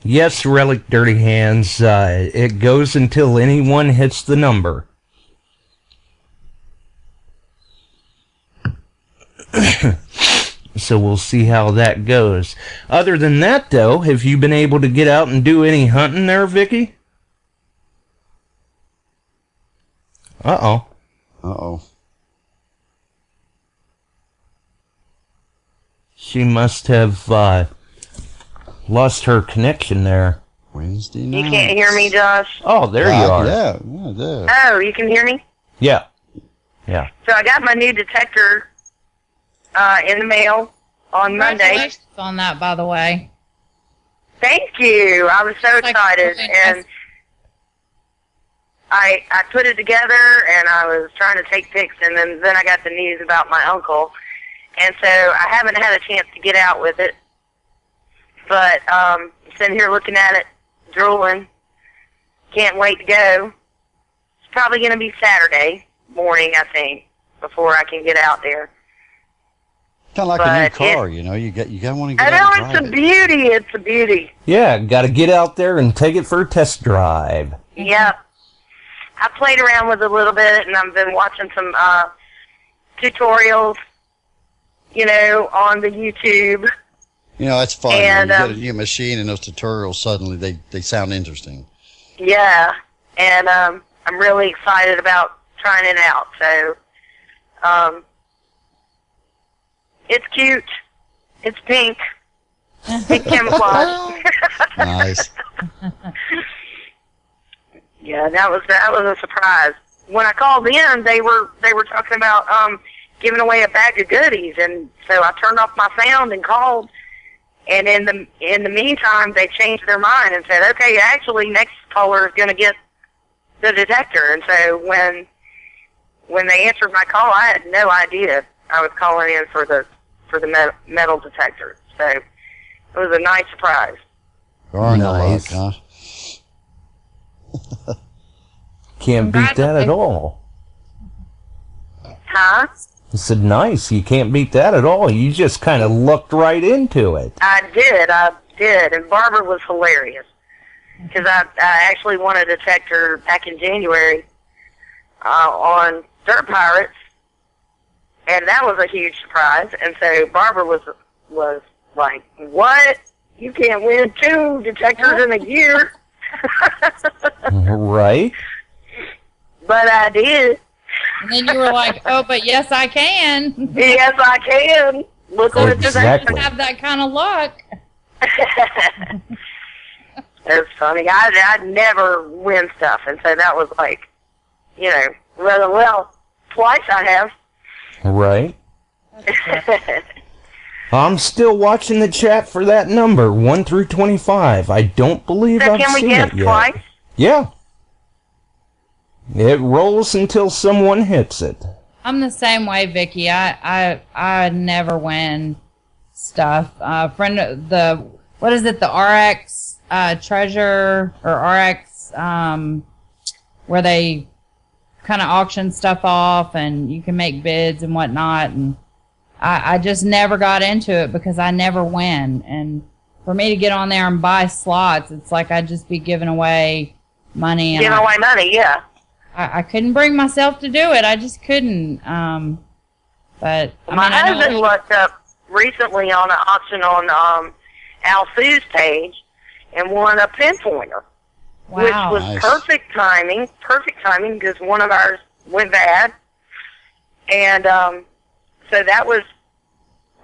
Yes, Relic Dirty Hands. It goes until anyone hits the number. So we'll see how that goes. Other than that, though, have you been able to get out and do any hunting there, Vicky? Uh-oh. Uh-oh. She must have lost her connection there. Wednesday night. You can't hear me, Josh? Oh, there you are. Yeah, there. Oh, you can hear me? Yeah. Yeah. So I got my new detector in the mail on Monday. Congratulations on that, by the way. Thank you. I was so excited, and I put it together, and I was trying to take pics, and then I got the news about my uncle, and so I haven't had a chance to get out with it. But sitting here looking at it, drooling, can't wait to go. It's probably going to be Saturday morning, I think, before I can get out there. Kind of like a new car, you got want to get I out know, and it's drive a beauty. It's a beauty. Yeah, got to get out there and take it for a test drive. Yep. I played around with it a little bit, and I've been watching some tutorials, on the YouTube. That's fun. And, when you get a new machine, and those tutorials suddenly they sound interesting. Yeah, and I'm really excited about trying it out. So, it's cute. It's pink. Pink camouflage. Nice. Yeah, that was a surprise. When I called in, they were talking about giving away a bag of goodies, and so I turned off my sound and called. And in the meantime, they changed their mind and said, "Okay, actually, next caller is going to get the detector." And so when they answered my call, I had no idea I was calling in for the metal detector. So it was a nice surprise. Darn Nice. luck, huh? Can't beat that at all. Huh? I said, nice. You can't beat that at all. You just kind of looked right into it. I did, and Barbara was hilarious because I actually won a detector back in January on Dirt Pirates, and that was a huge surprise. And so Barbara was like, "What? You can't win 2 detectors in a year?" Right? But I did. And then you were like, "Oh, but yes, I can." Yes, I can. Look what it does. Exactly. I have that kind of luck. It's funny. I never win stuff, and so that was like, rather well, twice I have. Right. I'm still watching the chat for that number, 1 through 25. I don't believe So I've can we seen guess it yet. twice? Yeah. It rolls until someone hits it. I'm the same way, Vicky. I never win stuff. What is it? The RX treasure or RX where they kind of auction stuff off and you can make bids and whatnot. And I just never got into it because I never win. And for me to get on there and buy slots, it's like I'd just be giving away money. And Giving away money, yeah. I couldn't bring myself to do it. I just couldn't. But My husband looked up recently on an auction on Al Sue's page and won a pinpointer. Wow. which was Nice. perfect timing because one of ours went bad. And so that was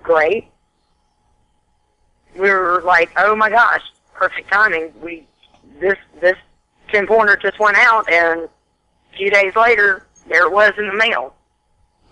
great. We were like, oh my gosh, perfect timing. This 10-pointer just went out, and a few days later, there it was in the mail.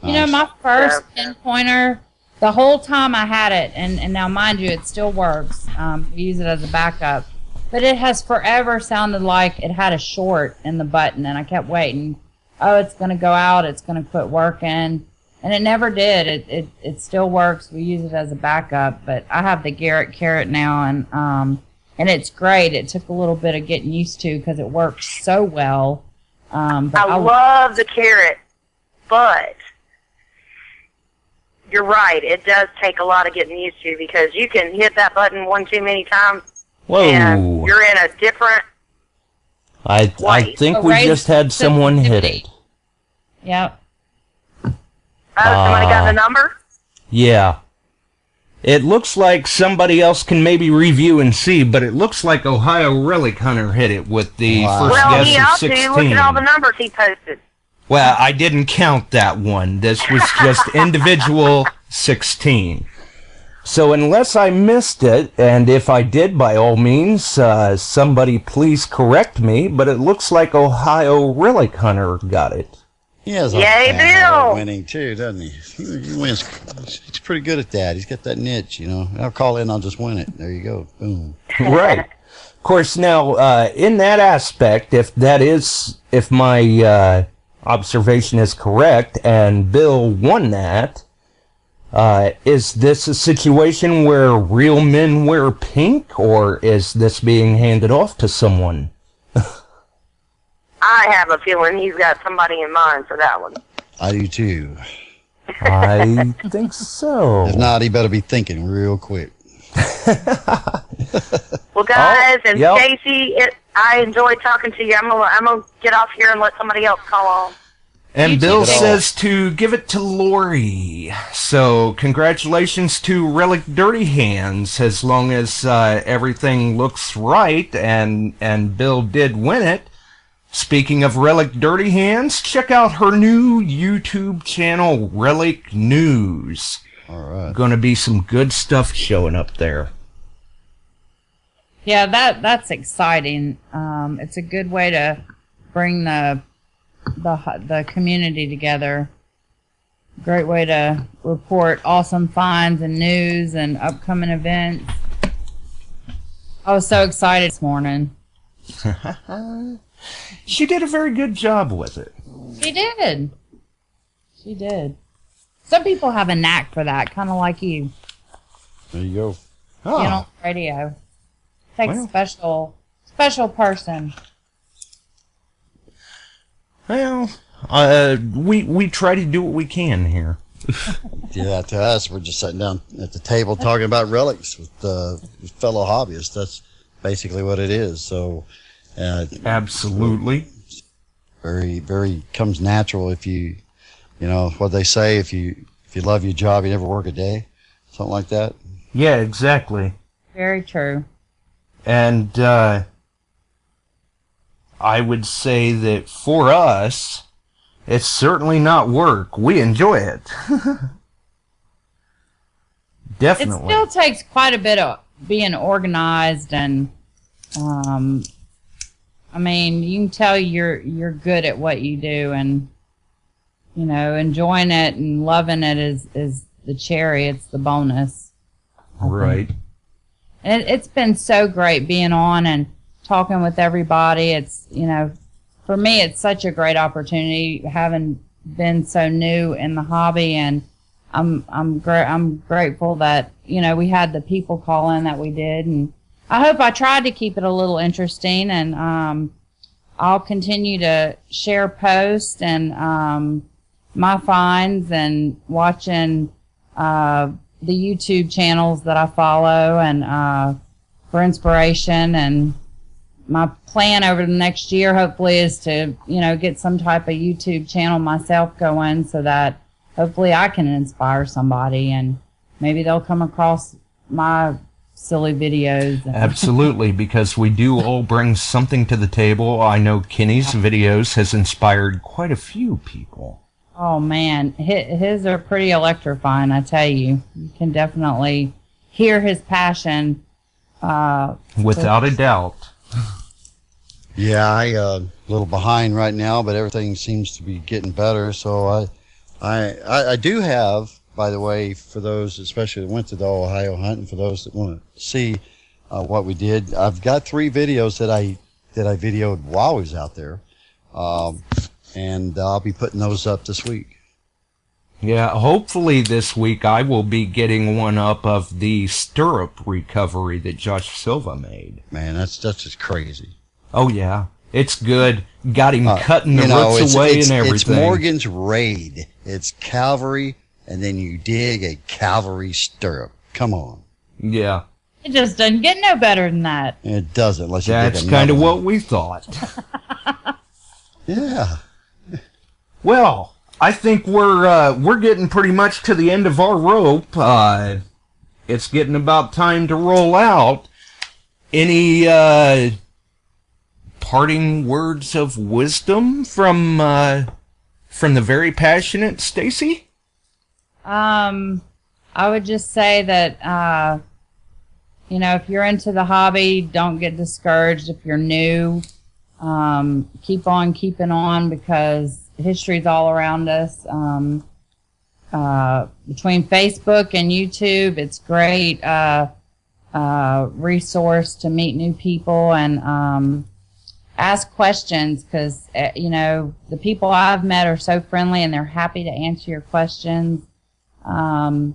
You know, my first 10-pointer, the whole time I had it, and now mind you, it still works. We use it as a backup. But it has forever sounded like it had a short in the button, and I kept waiting. Oh, it's going to go out, it's going to quit working. And it never did. It still works. We use it as a backup. But I have the Garrett Carrot now, and it's great. It took a little bit of getting used to because it works so well. But I love the Carrot, but you're right. It does take a lot of getting used to because you can hit that button one too many times, and you're in a different I think we just had someone hit it. Yep. Oh, somebody got the number? Yeah. It looks like somebody else can maybe review and see, but it looks like Ohio Relic Hunter hit it with the first Well, he guess ought of 16. to. Look at all the numbers he posted. Well, I didn't count that one. This was just individual 16. So unless I missed it, and if I did, by all means, somebody please correct me, but it looks like Ohio Relic Hunter got it. He has a Yay, Bill! winning too, doesn't he? He wins. He's pretty good at that. He's got that niche, you know. I'll call in, I'll just win it. There you go. Boom. Right. Of course, now, in that aspect, if my observation is correct, and Bill won that, is this a situation where real men wear pink, or is this being handed off to someone? I have a feeling he's got somebody in mind for that one. I do too. I think so. If not, he better be thinking real quick. Well, guys, and yep. Stacey, I enjoyed talking to you. I'm gonna get off here and let somebody else call on. And Bill says to give it to Lori. So, congratulations to Relic Dirty Hands, as long as everything looks right, and Bill did win it. Speaking of Relic Dirty Hands, check out her new YouTube channel, Relic News. All right. Going to be some good stuff showing up there. Yeah, that's exciting. It's a good way to bring the community together. Great way to report awesome finds and news and upcoming events. I was so excited this morning. She did a very good job with it. She did. She did. Some people have a knack for that, kind of like you. There you go. Oh. You know, radio. Takes a special person. Well, we try to do what we can here. Yeah, to us, we're just sitting down at the table talking about relics with fellow hobbyists. That's basically what it is. So, absolutely, very, very comes natural. If you know what they say, if you love your job, you never work a day, something like that. Yeah, exactly. Very true. And I would say that for us, it's certainly not work. We enjoy it. Definitely. It still takes quite a bit of being organized, and I mean, you can tell you're good at what you do, and you know, enjoying it and loving it is the cherry. It's the bonus. Right. And it's been so great being on and talking with everybody. It's, you know, for me, it's such a great opportunity, having been so new in the hobby, and I'm grateful that, you know, we had the people call in that we did, and I hope I tried to keep it a little interesting, and I'll continue to share posts and my finds and watching the YouTube channels that I follow, and for inspiration. And my plan over the next year, hopefully, is to, you know, get some type of YouTube channel myself going, so that hopefully I can inspire somebody, and maybe they'll come across my silly videos. Absolutely, because we do all bring something to the table. I know Kenny's videos has inspired quite a few people. Oh, man. His are pretty electrifying, I tell you. You can definitely hear his passion. Without a doubt. Yeah, a little behind right now, but everything seems to be getting better. So I do have, by the way, for those especially that went to the Ohio hunt, and for those that want to see what we did, I've got 3 videos that I videoed while I was out there, and I'll be putting those up this week. Yeah, hopefully this week I will be getting one up of the stirrup recovery that Josh Silva made. Man, that's just crazy. Oh, yeah. It's good. Got him cutting the roots away and everything. It's Morgan's Raid. It's cavalry, and then you dig a cavalry stirrup. Come on. Yeah. It just doesn't get no better than that. It doesn't unless you dig That's kind of one. what we thought. Yeah. Well, I think we're getting pretty much to the end of our rope. It's getting about time to roll out. Any parting words of wisdom from the very passionate Stacey? I would just say that if you're into the hobby, don't get discouraged. If you're new, keep on keeping on, because history's all around us. Between Facebook and YouTube, it's great resource to meet new people and ask questions, because the people I've met are so friendly and they're happy to answer your questions. And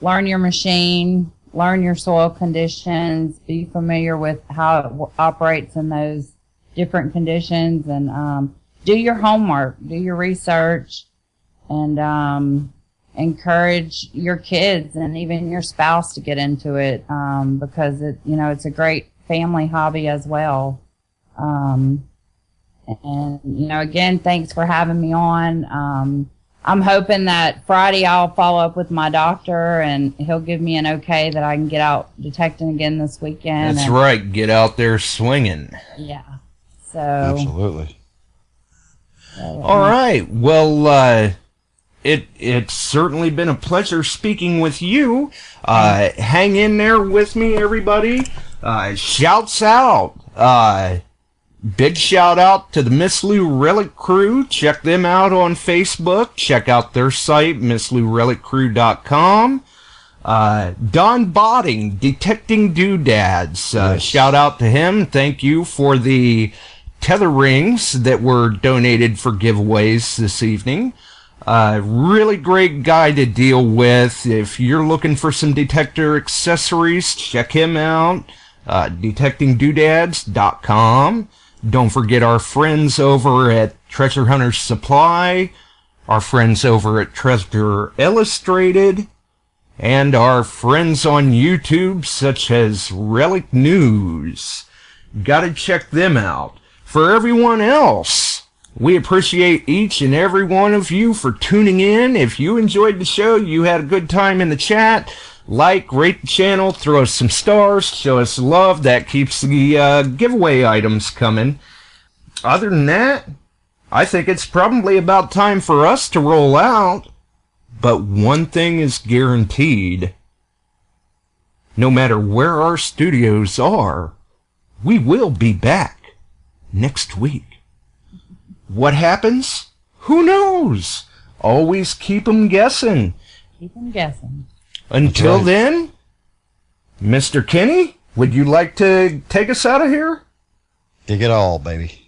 learn your machine, learn your soil conditions, be familiar with how it operates in those different conditions, and do your homework, do your research, and encourage your kids and even your spouse to get into it, because it's a great family hobby as well. And again, thanks for having me on. I'm hoping that Friday I'll follow up with my doctor and he'll give me an okay that I can get out detecting again this weekend. That's right. Get out there swinging. Yeah. So. Absolutely. All right. Well, it's certainly been a pleasure speaking with you. Hang in there with me, everybody. Shouts out. Big shout out to the Miss Lou Relic Crew. Check them out on Facebook. Check out their site, MissLouRelicCrew.com. Don Botting, Detecting Doodads. Yes. Shout out to him. Thank you for the tether rings that were donated for giveaways this evening. Really great guy to deal with. If you're looking for some detector accessories, check him out. DetectingDoodads.com. Don't forget our friends over at Treasure Hunters Supply, our friends over at Treasure Illustrated, and our friends on YouTube such as Relic News. Gotta check them out. For everyone else, we appreciate each and every one of you for tuning in. If you enjoyed the show, you had a good time in the chat, like, rate the channel, throw us some stars, show us love. That keeps the giveaway items coming. Other than that, I think it's probably about time for us to roll out. But one thing is guaranteed. No matter where our studios are, we will be back next week. What happens? Who knows? Always keep 'em guessing. Keep them guessing. Until right. then, Mr. Kenny, would you like to take us out of here? Dig it all, baby.